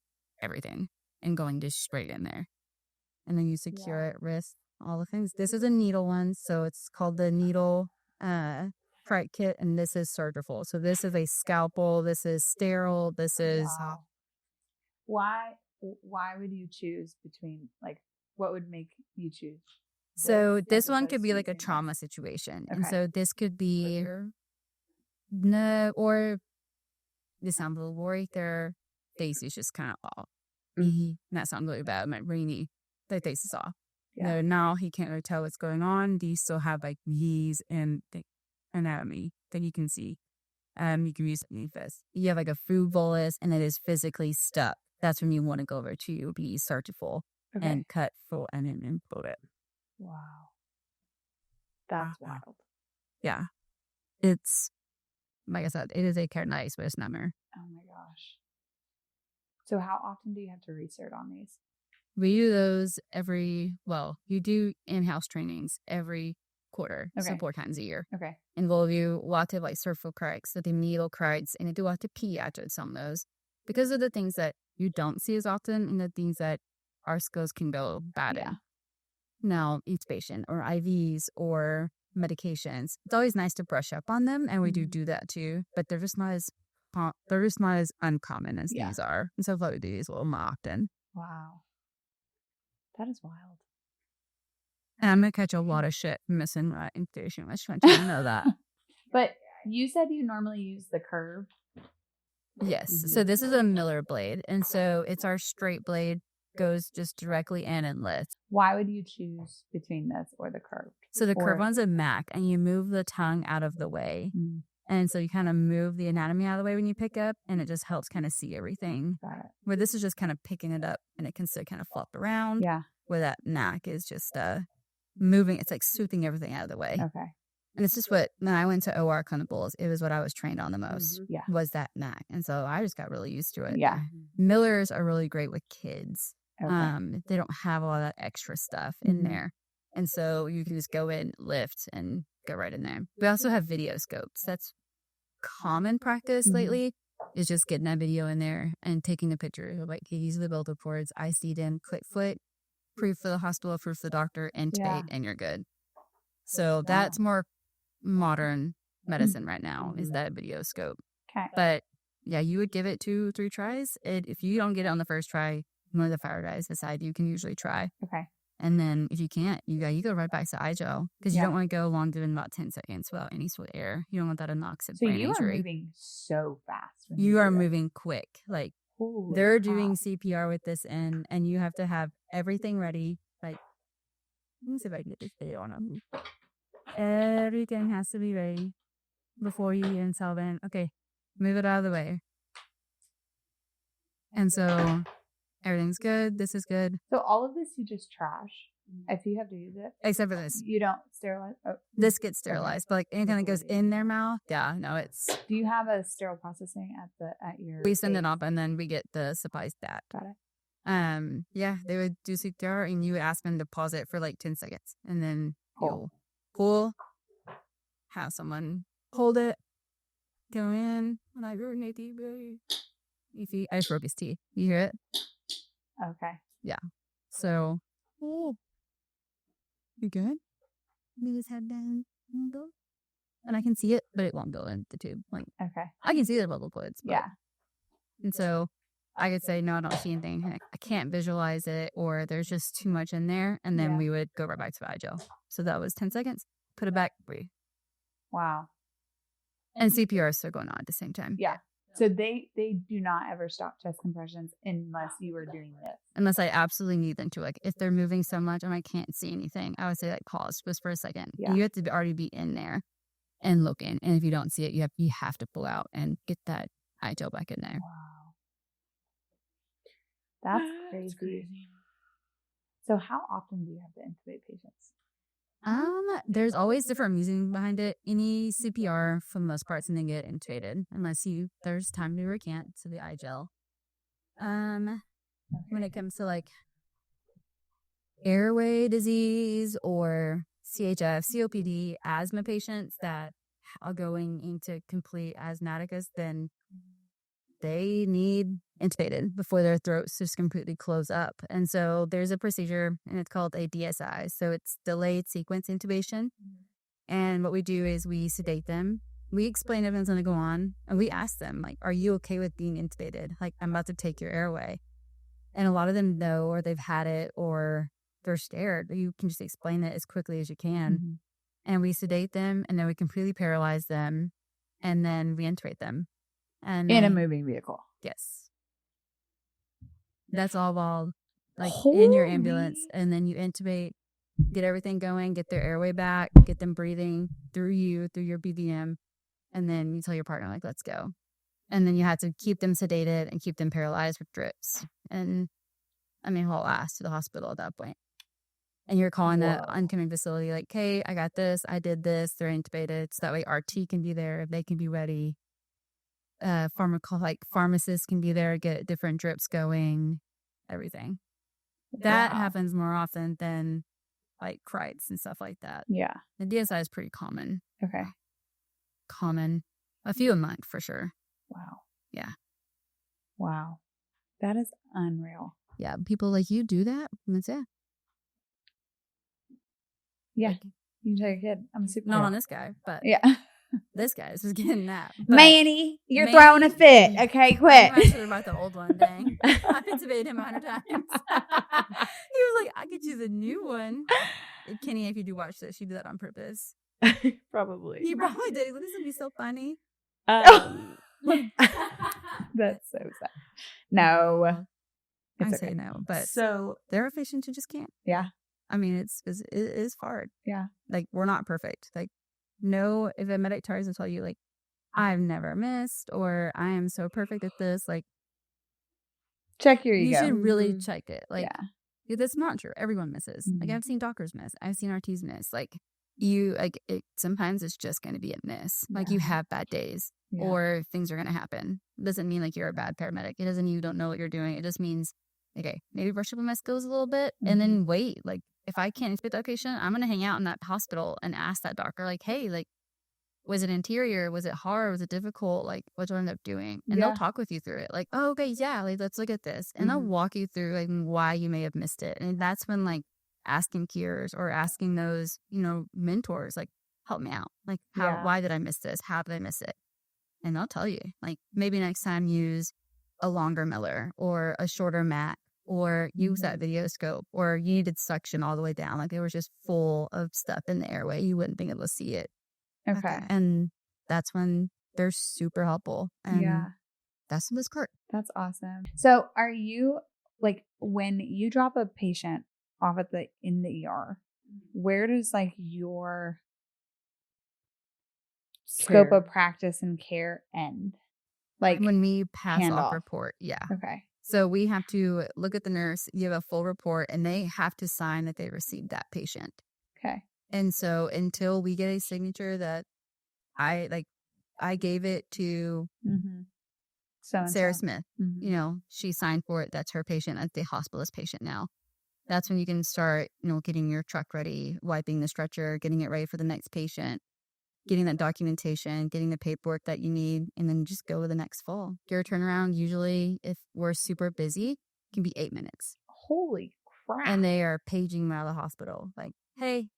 everything and going just straight in there. And then you secure it, wrist, all the things. This is a needle one, so it's called the needle preg kit, and this is surgical. So this is a scalpel. This is sterile. This is Why would you choose between, like, what would make you choose? so this one opposed could be to like a using trauma situation, and Okay. so this could be no, or this sounds a little right there. Face is just kind of off. That sounds really bad. My rainy, the face is off. Yeah. No, now he can't really tell what's going on. Do you still have like V's and the anatomy that you can see? You can use this. You have like a food bolus and it is physically stuck. That's when you want to go over to be surgical and cut full and then put it. Wow. That's wild. Yeah. It's, like I said, it is a carditis with a number. Oh my gosh. So how often do you have to reinsert on these? We do those you do in-house trainings every quarter, so 4 times a year. Okay. And we'll do lots of like surgical corrects, so the needle corrects, and they do lots of pediatrics on those because of the things that you don't see as often and the things that our skills can go bad in. Now, each patient or IVs or medications, it's always nice to brush up on them, and we do that too, but they're just not as uncommon as these are. And so what we do is a little more often. Wow. That is wild. And I'm going to catch a lot of shit missing my intuition. I just want you to know that. But you said you normally use the curve. Yes. So this is a Miller blade. And so it's our straight blade, goes just directly in and lifts. Why would you choose between this or the curved? So the curved one's a Mac, and you move the tongue out of the way. And so you kind of move the anatomy out of the way when you pick up, and it just helps kind of see everything. Got it. Where this is just kind of picking it up, and it can still kind of flop around. Yeah. Where that Mac is just moving. It's like sweeping everything out of the way. Okay. And it's just what, when I went to OR clinicals, it was what I was trained on the most. Yeah. Was that Mac. And so I just got really used to it. Yeah. Millers are really great with kids. Okay. They don't have all that extra stuff in there. And so you can just go in, lift, and go right in there. We also have video scopes. That's common practice lately, is just getting that video in there and taking a picture. Like, these are the build reports. I see them, click foot, proof for the hospital, proof for the doctor, intubate, and you're good. So that's more modern medicine right now, is that video scope. Okay. But yeah, you would give it 2-3 tries. If you don't get it on the first try, one of the fire guys beside you can usually try. Okay. And then if you can't, you go right back to IGEL, because you don't want to go longer than about 10 seconds without any sort of air. You don't want that anoxic So brain you injury. are moving so fast. When You do are this. moving quick. Like, Holy they're cow. doing CPR with this in, and you have to have everything ready. Like, let me see if I can get this video on them. Everything has to be ready before you even tell them, okay, move it out of the way. And so everything's good. This is good. So all of this you just trash if you have to use it. Except for this. You don't sterilize. Oh. This gets sterilized, but like anything that goes in their mouth, it's. Do you have a sterile processing at your? We send it base? up, and then we get the supplies back. Got it. Yeah, they would do CPR and you would ask them to pause it for like 10 seconds and then you'll pull, have someone hold it, go in, and I just broke his teeth. You hear it? Okay. Yeah. So, oh, you good? Move his head down. Go. And I can see it, but it won't go in the tube. Like, Okay. I can see the bubble fluids. But, Yeah. And so I could say, no, I don't see anything. I can't visualize it, or there's just too much in there. And then we would go right back to IGEL. So that was 10 seconds. Put it back, breathe. Wow. And CPR is still going on at the same time. Yeah. So they do not ever stop chest compressions unless you are doing this. Unless I absolutely need them to. Like, if they're moving so much and I can't see anything, I would say, like, pause just for a second. Yeah. You have to already be in there and looking. And if you don't see it, you have to pull out and get that IGEL back in there. Wow. That's crazy. So how often do you have to intubate patients? There's always different reasoning behind it. Any CPR, for the most part, is going to get intubated unless there's time to recant, so the IGEL. When it comes to like airway disease or CHF, COPD, asthma patients that are going into complete asthmaticus, then they need intubated before their throats just completely close up. And so there's a procedure, and it's called a DSI. So it's delayed sequence intubation. And what we do is we sedate them. We explain everything's going to go on. And we ask them, like, are you okay with being intubated? Like, I'm about to take your airway. And a lot of them know, or they've had it, or they're scared. You can just explain it as quickly as you can. Mm-hmm. And we sedate them, and then we completely paralyze them, and then we intubate them. And in a moving vehicle. Yes. That's all while, like, in your ambulance. And then you intubate, get everything going, get their airway back, get them breathing through your BVM. And then you tell your partner, like, let's go. And then you have to keep them sedated and keep them paralyzed with drips. And, I mean, haul ass to the hospital at that point. And you're calling the oncoming facility, like, hey, I got this, I did this, they're intubated. So that way RT can be there, they can be ready. Pharmacists can be there, get different drips going, everything. That happens more often than like crites and stuff like that. Yeah. The DSI is pretty common. Okay. Common. A few a month for sure. Wow. Yeah. Wow. That is unreal. Yeah. People like, you do that? Yeah. You can tell your kid, I'm a super. Not on this guy, but yeah. This guy's just getting that. Manny, you're throwing a fit. Okay, quit. I'm not about the old one, dang. I've intubated him 100 times. He was like, I could use a new one. Kenny, if you do watch this, you do that on purpose. Probably. He probably did. This would be so funny. That's so sad. No. I say no, but so there are patients who just can't. Yeah. I mean, it is hard. Yeah. Like, we're not perfect. Like, no, if a medic tries to tell you, like, I've never missed, or I am so perfect at this, like, check your ego. You should really check it. Like, that's not true. Everyone misses. Mm-hmm. Like, I've seen doctors miss. I've seen RTs miss. Like, sometimes it's just going to be a miss. Yeah. Like, you have bad days, or things are going to happen. It doesn't mean, like, you're a bad paramedic. It doesn't mean you don't know what you're doing. It just means, okay, maybe brush up on my skills a little bit, and then wait. Like, if I can't inspect that patient, I'm going to hang out in that hospital and ask that doctor, like, hey, like, was it anterior? Was it hard? Was it difficult? Like, what did I end up doing? And they'll talk with you through it. Like, oh, okay, yeah, like, let's look at this. And they'll walk you through, like, why you may have missed it. And that's when, like, asking peers or asking those, mentors, like, help me out. Like, why did I miss this? How did I miss it? And they'll tell you, like, maybe next time use a longer Miller or a shorter mat. Or use that video scope, or you needed suction all the way down. Like, it was just full of stuff in the airway. You wouldn't be able to see it. Okay. And that's when they're super helpful. And that's this part. That's awesome. So are you, like, when you drop a patient off in the ER, where does, like, your scope of practice and care end? Like, when we pass off report. Yeah. Okay. So we have to look at the nurse, give a full report, and they have to sign that they received that patient. Okay. And so until we get a signature that I gave it to Sarah Smith, Mhm. you know, she signed for it. That's her patient. That's the hospitalist patient now. That's when you can start, you know, getting your truck ready, wiping the stretcher, getting it ready for the next patient, getting that documentation, getting the paperwork that you need, and then just go to the next fall. Your turnaround, usually, if we're super busy, can be 8 minutes. Holy crap. And they are paging me out of the hospital. Like, hey,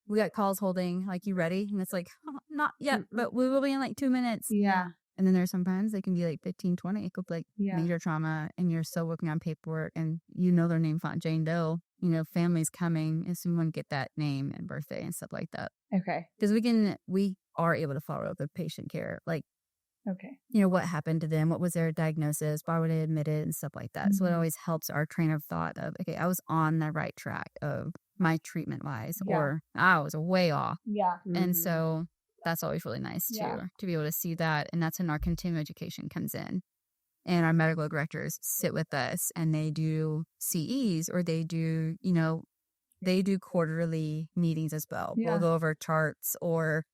we got calls holding. Like, you ready? And it's like, oh, not yet, but we will be in like 2 minutes. Yeah. And then there's sometimes they can be like 15, 20. It could be like Yeah. major trauma, and you're still working on paperwork, and you know their name's not Jane Doe. You know, family's coming, and so you want to get that name and birthday and stuff like that. Okay. Because we are able to follow up with patient care. Like, Okay. you know, what happened to them? What was their diagnosis? Why were they admitted and stuff like that? So it Mhm. always helps our train of thought of, okay, I was on the right track of my treatment wise, Yeah. or I was way off. Yeah. And so that's always really nice too, Yeah. to be able to see that. And that's when our continuing education comes in. And our medical directors sit with us and they do CEs, or they do, you know, they do quarterly meetings as well. Yeah. We'll go over charts or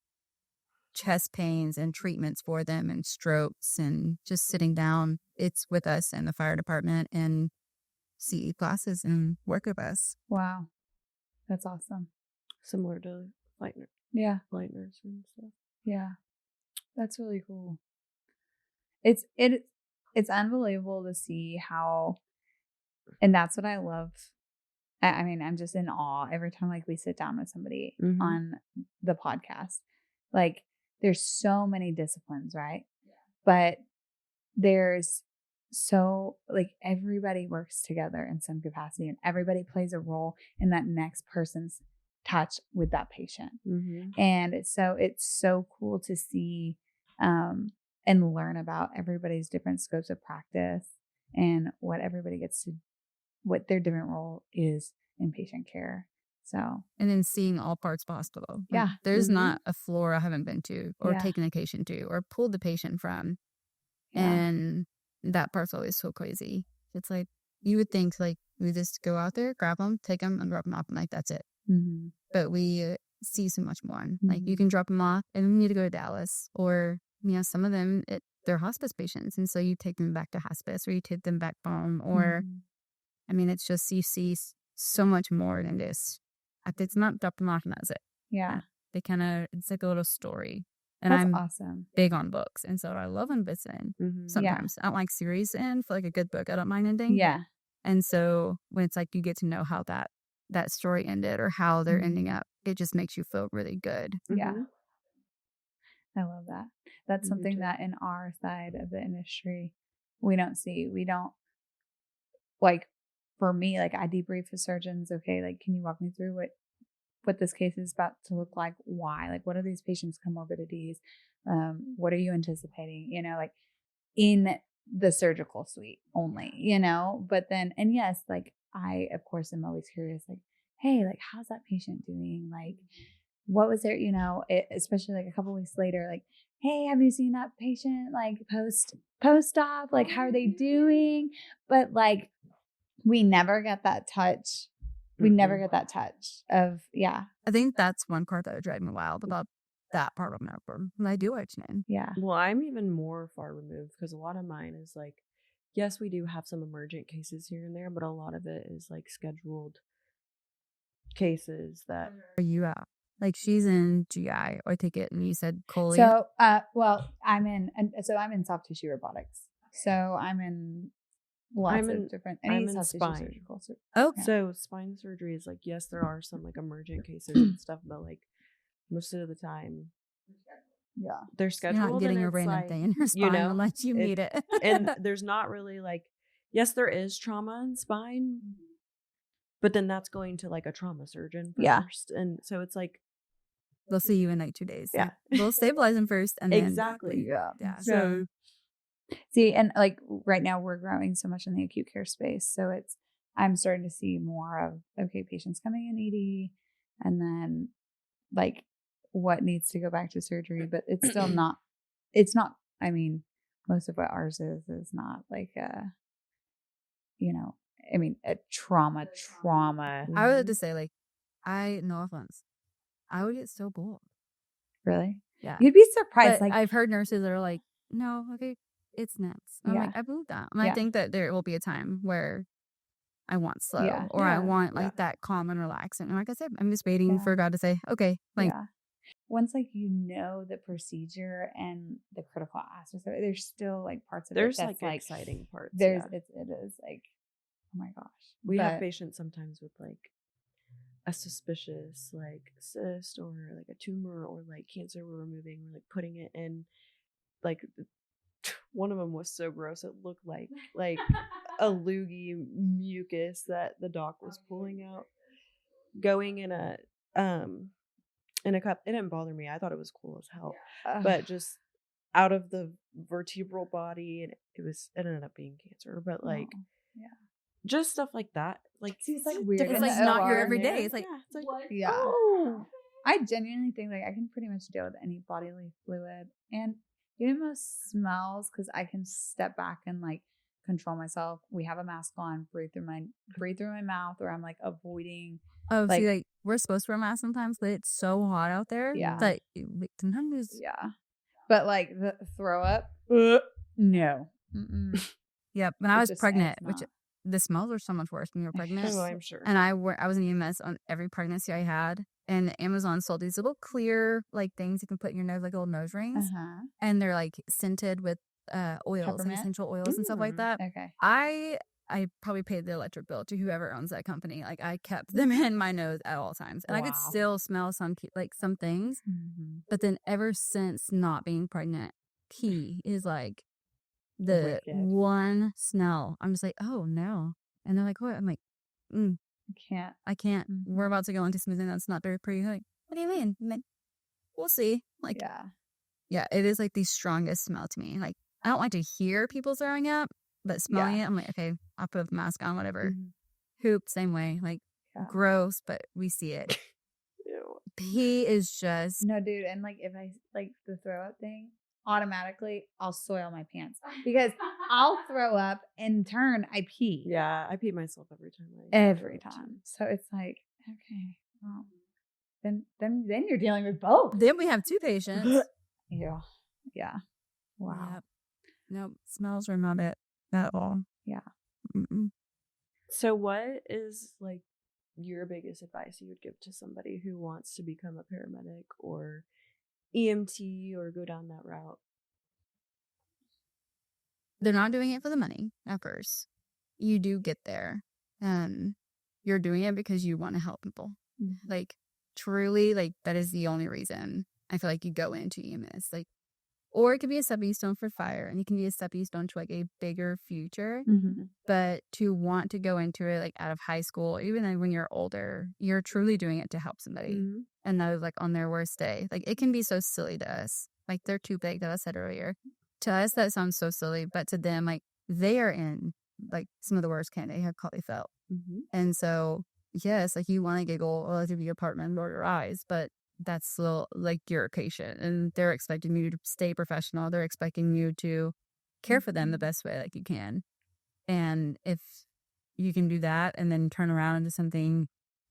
chest pains and treatments for them and strokes, and just sitting down. It's with us and the fire department and CE classes and work with us. Wow. That's awesome. Similar to flight Yeah. nurse and stuff. Yeah. That's really cool. It's unbelievable to see how, and that's what I love. I mean, I'm just in awe every time like we sit down with somebody Mhm. on the podcast. Like, there's so many disciplines, right? Yeah. But there's so like everybody works together in some capacity, and everybody plays a role in that next person's touch with that patient. Mm-hmm. And so it's so cool to see and learn about everybody's different scopes of practice and what everybody gets to, what their different role is in patient care. So, and then seeing all parts of the hospital. Like, yeah. There's Mhm. not a floor I haven't been to or Yeah. taken a patient to or pulled the patient from. Yeah. And that part's always so crazy. It's like, you would think like we just go out there, grab them, take them, and drop them off, and like that's it. Mm-hmm. But we see so much more. Like, you Mhm. can drop them off and we need to go to Dallas, or, you know, some of them, they're hospice patients. And so you take them back to hospice, or you take them back home, or, Mhm. I mean, it's just, you see so much more than this. It's not drop them off and that's it. Yeah. They kind of, it's like a little story. And That's I'm awesome. big on books. And so I love visiting. Mm-hmm. Sometimes I don't like series end for like a good book. I don't mind ending. Yeah. And so when it's like you get to know how that story ended or how they're ending Mhm. up, it just makes you feel really good. Yeah. Mm-hmm. I love that. That's Me something too. that in our side of the industry, we don't see. We don't, like, for me, like, I debrief with surgeons. Okay, like, can you walk me through what this case is about to look like? Why? Like, what are these patients' comorbidities? What are you anticipating? You know, like, in the surgical suite only, you know? But then, and yes, like, I, of course, am always curious, like, hey, like, how's that patient doing? Like, what was there, you know, especially like a couple weeks later, like, hey, have you seen that patient like post-op? Like, how are they doing? But like, we never get that touch. We never get that touch of, yeah. I think that's one part that would drive me wild about that part of my work. And I do watch it. Yeah. Well, I'm even more far removed because a lot of mine is like, yes, we do have some emergent cases here and there, but a lot of it is like scheduled cases that. Are you at? Like, she's in GI, or take it, and you said choline. So, well, I'm in soft tissue robotics. So I'm in lots of different. I'm in soft tissue spine. surgical. Okay. So spine surgery is like, yes, there are some like emergent cases and stuff, but like most of the time, Yeah, they're You're scheduled. not getting and a it's random like, thing in her spine know, unless you need it. And there's not really like, yes, there is trauma in spine, but then that's going to like a trauma surgeon first. And so it's like, they'll see you in like 2 days. Yeah. Like, they'll stabilize them first, and then exactly. Yeah. Yeah. So, see, and like right now we're growing so much in the acute care space. So I'm starting to see more of, okay, patients coming in ED, and then like what needs to go back to surgery, but it's still not, I mean, most of what ours is not like a trauma. I would have to say, like, no offense, I would get so bored. Really? Yeah. You'd be surprised. But Like, I've heard nurses that are like, no, okay, it's nuts. I'm like, Yeah. I believe that. And Yeah. I think that there will be a time where I want slow Yeah. or I Yeah. want Yeah. like that calm and relaxing. And like I said, I'm just waiting Yeah. for God to say, okay, like, Yeah. Once like you know the procedure and the critical aspects of it, there's still like parts of There's it that's like like exciting parts. there's Yeah. it is like, oh my gosh. We have But- patients sometimes with like a suspicious like cyst or like a tumor or like cancer we're removing. We're like putting it in. Like one of them was so gross it looked like a loogie mucus that the doc was pulling out, going in a cup. It didn't bother me. I thought it was cool as hell, but just out of the vertebral body, and it ended up being cancer. But like, Oh, yeah. just stuff like that. Like, See, it's, like, weird it's in like the not your OR. everyday. It's like, yeah, it's like Yeah. oh, I genuinely think like I can pretty much deal with any bodily fluid and even most smells because I can step back and like control myself. We have a mask on, breathe through my mouth, or I'm like avoiding. oh, Like- see, like we're supposed to wear masks sometimes, but it's so hot out there. Yeah. It's like sometimes Yeah, but like the throw up, no. Mm-mm. yeah. When I was It's pregnant, which not. the smells were so much worse when you were pregnant. oh, I'm sure. And I was in EMS on every pregnancy I had. And Amazon sold these little clear like things you can put in your nose, like little nose rings, and they're like scented with oils, like Peppermint? essential oils and stuff like Mm. that. Okay. I probably paid the electric bill to whoever owns that company. Like I kept them in my nose at all times, and I could Wow. still smell some things. Mm-hmm. But then ever since not being pregnant, key is like the Wicked. one smell. I'm just like, oh no, and they're like, what? I'm like, Can't. I can't. Mhm. We're about to go into something that's not very pretty. Like, what do you mean? I'm like, we'll see. Like, yeah, it is like the strongest smell to me. Like, I don't like to hear people throwing up, but smelling it, I'm like, okay, I'll put the mask on, whatever. Mhm. Hoop, same way. Like, Yeah. gross, but we see it. Ew. Pee is just, No, dude, and like if I like the throw up thing, automatically I'll soil my pants because I'll throw up and turn I pee. Yeah, I pee myself every time. Every time. So it's like, okay, well, then you're dealing with both. then we have 2 patients. Yeah. Yeah. Wow. Yep. Nope, smells are not it at all. Yeah. Mm-mm. So, what is like your biggest advice you would give to somebody who wants to become a paramedic or EMT or go down that route? They're not doing it for the money at first. You do get there. You're doing it because you want to help people. Mhm. Like, truly, like, that is the only reason I feel like you go into EMS. Like, or it could be a stepping stone for fire, and it can be a stepping stone to like a bigger future. Mm-hmm. But to want to go into it like out of high school, even then when you're older, you're truly doing it to help somebody. Mhm. And those like on their worst day, like it can be so silly to us. Like they're too big, that I said earlier. To us, that sounds so silly, but to them, like they are in like some of the worst kind they have probably felt. Mhm. And so, yes, like you want to giggle or to be your partner and roll your eyes, but that's still like you're a patient and they're expecting you to stay professional. They're expecting you to care for them the best way like you can. And if you can do that and then turn around into something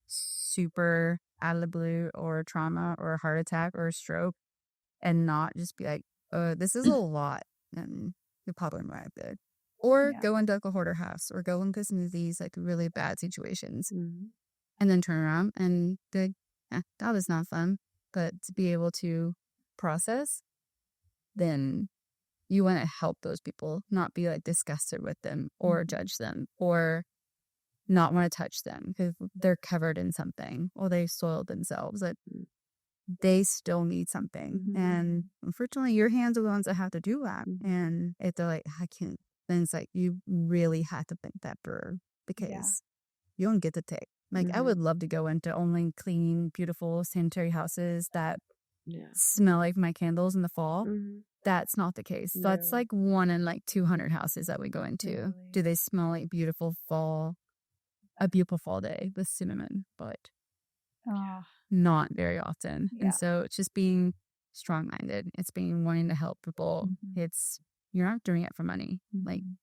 super out of the blue or trauma or a heart attack or a stroke and not just be like, this is a lot, and you're probably not good. Or Yeah. go into like a hoarder house or go into some of these like really bad situations Mhm. and then turn around and be like, that was not fun. But to be able to process, then you want to help those people, not be like disgusted with them or judge them or not want to touch them because they're covered in something or they soiled themselves. That they still need something. Mhm. And unfortunately, your hands are the ones that have to do that. Mhm. And if they're like, I can't, then it's like you really have to think that through because you don't get to take. Like, I Mhm. would love to go into only clean, beautiful sanitary houses that Yeah. smell like my candles in the fall. Mhm. That's not the case. So that's No. like 1 in like 200 houses that we go into. Really? Do they smell like a beautiful fall day with cinnamon? But Oh, not very often. Yeah. And so it's just being strong-minded. It's being wanting to help people. Mhm. It's, you're not doing it for money. Like, Mhm.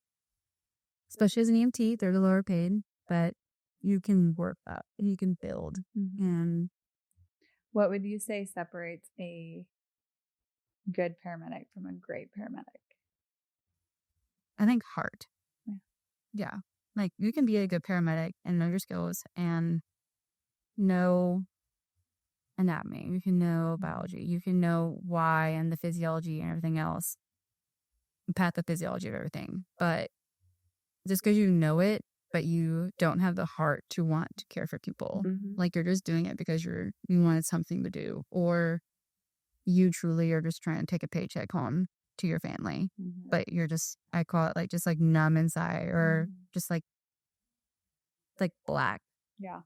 especially as an EMT, they're the lower paid, but you can work up and you can build. Mhm. And What would you say separates a good paramedic from a great paramedic? I think heart. Yeah. Yeah. Like you can be a good paramedic and know your skills and know anatomy. You can know biology. You can know why and the physiology and everything else. Pathophysiology of everything. But just because you know it, but you don't have the heart to want to care for people. Mhm. Like you're just doing it because you wanted something to do, or you truly are just trying to take a paycheck home to your family. Mhm. But you're just, I call it like just like numb inside, or just like black. Yeah.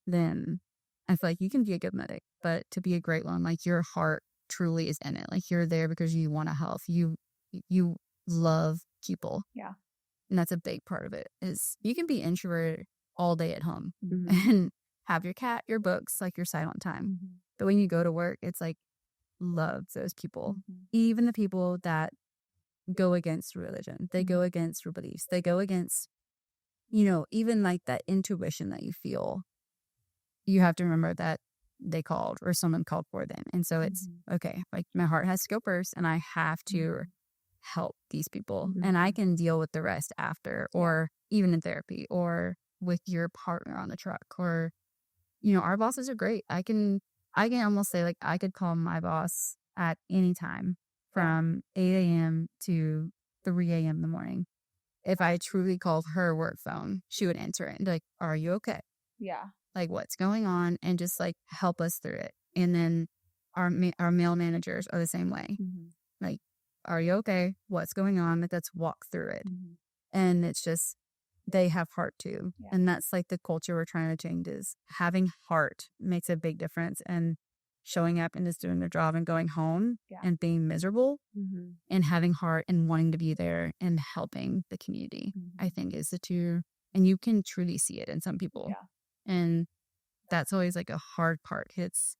Then I feel like you can be a good medic, but to be a great one, like your heart truly is in it. Like you're there because you want to help. You love people. Yeah. And that's a big part of it. Is you can be introverted all day at home Mhm. and have your cat, your books, like your silent time. Mhm. But when you go to work, it's like love those people. Mhm. Even the people that go against religion, they go against your beliefs, they go against, even like that intuition that you feel. You have to remember that they called or someone called for them. And so it's okay, like my heart has to go first and I have to help these people and I can deal with the rest after, or even in therapy or with your partner on the truck, or, our bosses are great. I can almost say like I could call my boss at any time from 8 a.m. to 3 a.m. in the morning. If I truly called her work phone, she would answer it and be like, are you okay? Yeah. Like what's going on, and just like help us through it. And then our male managers are the same way. Like, are you okay? What's going on? Like, let's walk through it. And it's just, they have heart too. Yeah. And that's like the culture we're trying to change, is having heart makes a big difference. And showing up and just doing their job and going home and being miserable and having heart and wanting to be there and helping the community, I think is the two. And you can truly see it in some people. Yeah. And that's always like a hard part. It's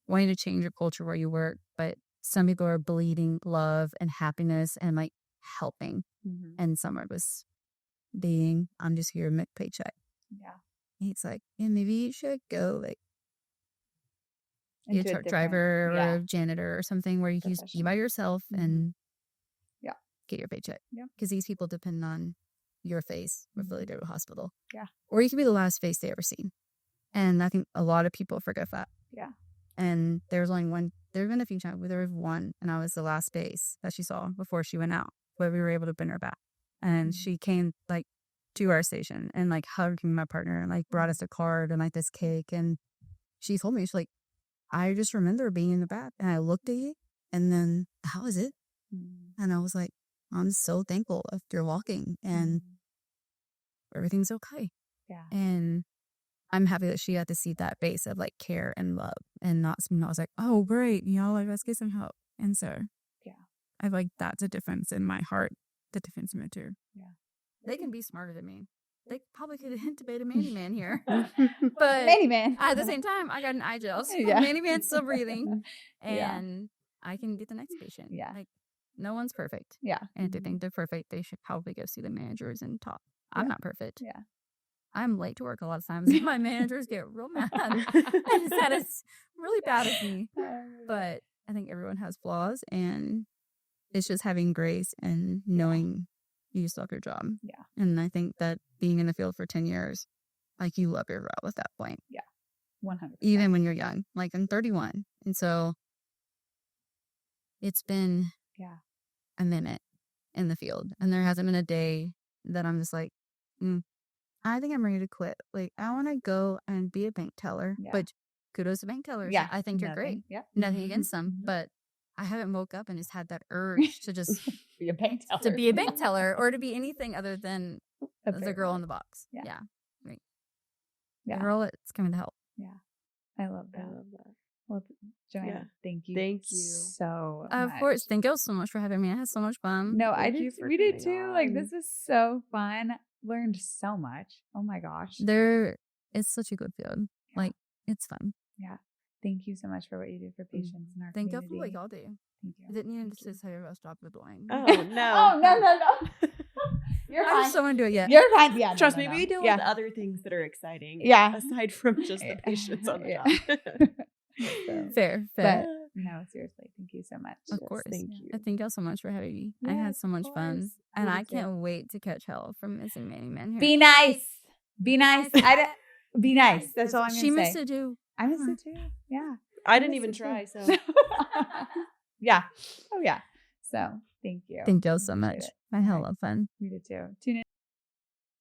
wanting to change your culture where you work, but some people are bleeding love and happiness and like helping. And some are just being, I'm just here to make paycheck. Yeah. And it's like, yeah, maybe you should go like be a Into truck different- driver or yeah. a janitor or something where you can just be by yourself and get your paycheck. Yeah. Because these people depend on your face before they go to a hospital. Yeah. Or you could be the last face they ever seen. And I think a lot of people forget that. Yeah. And there's only one, there have been a few times where there was one, and I was the last face that she saw before she went out, but we were able to bring her back. And she came like to our station and like hugged me and my partner and like brought us a card and like this cake. And she told me, she's like, I just remember being in the bath and I looked at you and then that was it. And I was like, I'm so thankful if you're walking and everything's okay. Yeah. And I'm happy that she got to see that base of like care and love, and not something I was like, oh, great, like let's get some help. And so I like that's a difference in my heart, the difference in my two. Yeah. They can be smarter than me. They probably could have intubated Mandy Man here. But Mandy Man. at the same time, I got an eye gel. So Yeah. Mandy Man's still breathing. And I can get the next patient. Yeah. Like, no one's perfect. Yeah. And if they think they're perfect, they should probably go see the managers and talk. I'm not perfect. Yeah. I'm late to work a lot of times. My managers get real mad. And that is really bad of me. But I think everyone has flaws, and it's just having grace and knowing you still have your job. Yeah. And I think that being in the field for 10 years, like you love your job at that point. Yeah. 100%. Even when you're young. Like I'm 31. And so it's been a minute in the field. And there hasn't been a day that I'm just like, I think I'm ready to quit. Like, I want to go and be a bank teller. Yeah. But kudos to bank tellers. Yeah. I think you're great. Yeah. Nothing against them. But I haven't woke up and just had that urge to just Be a bank teller. to be a bank teller or to be anything other than the girl in the box. Yeah. Yeah. Right. Yeah. The girl that's coming to help. Yeah. I love that. Well, Joanna, thank you. Thank you. So Of much. course. Thank you so much for having me. I had so much fun. No, Thank you for we did coming too. Like, on. this is so fun. Learned so much. Oh my gosh. It's such a good field. Yeah. Like, it's fun. Yeah. Thank you so much for what you do for patients in our Thank you community. for what y'all do. Thank you. I didn't even just say about stop the bullying. Oh, no. Oh, no. You're I fine. just don't want to do it yet. You're fine. Yeah. Trust no, me, no. we deal Yeah. with other things that are exciting. Yeah. Aside from just the patients on the Yeah. job. So, Fair. But No, seriously. Thank you so much. Of Yes, course. thank you. Thank y'all so much for having me. I Yes, had so much of fun. course. And Me I too. can't wait to catch hell from missing many men here. Be nice. Be nice. Be nice. That's all I'm She going to missed say. it too. I missed it too. Yeah. I didn't miss even it too. try, so Yeah. Oh, yeah. So thank you. Thank y'all so Appreciate much. it. I had a All lot of fun. You did too. Tune in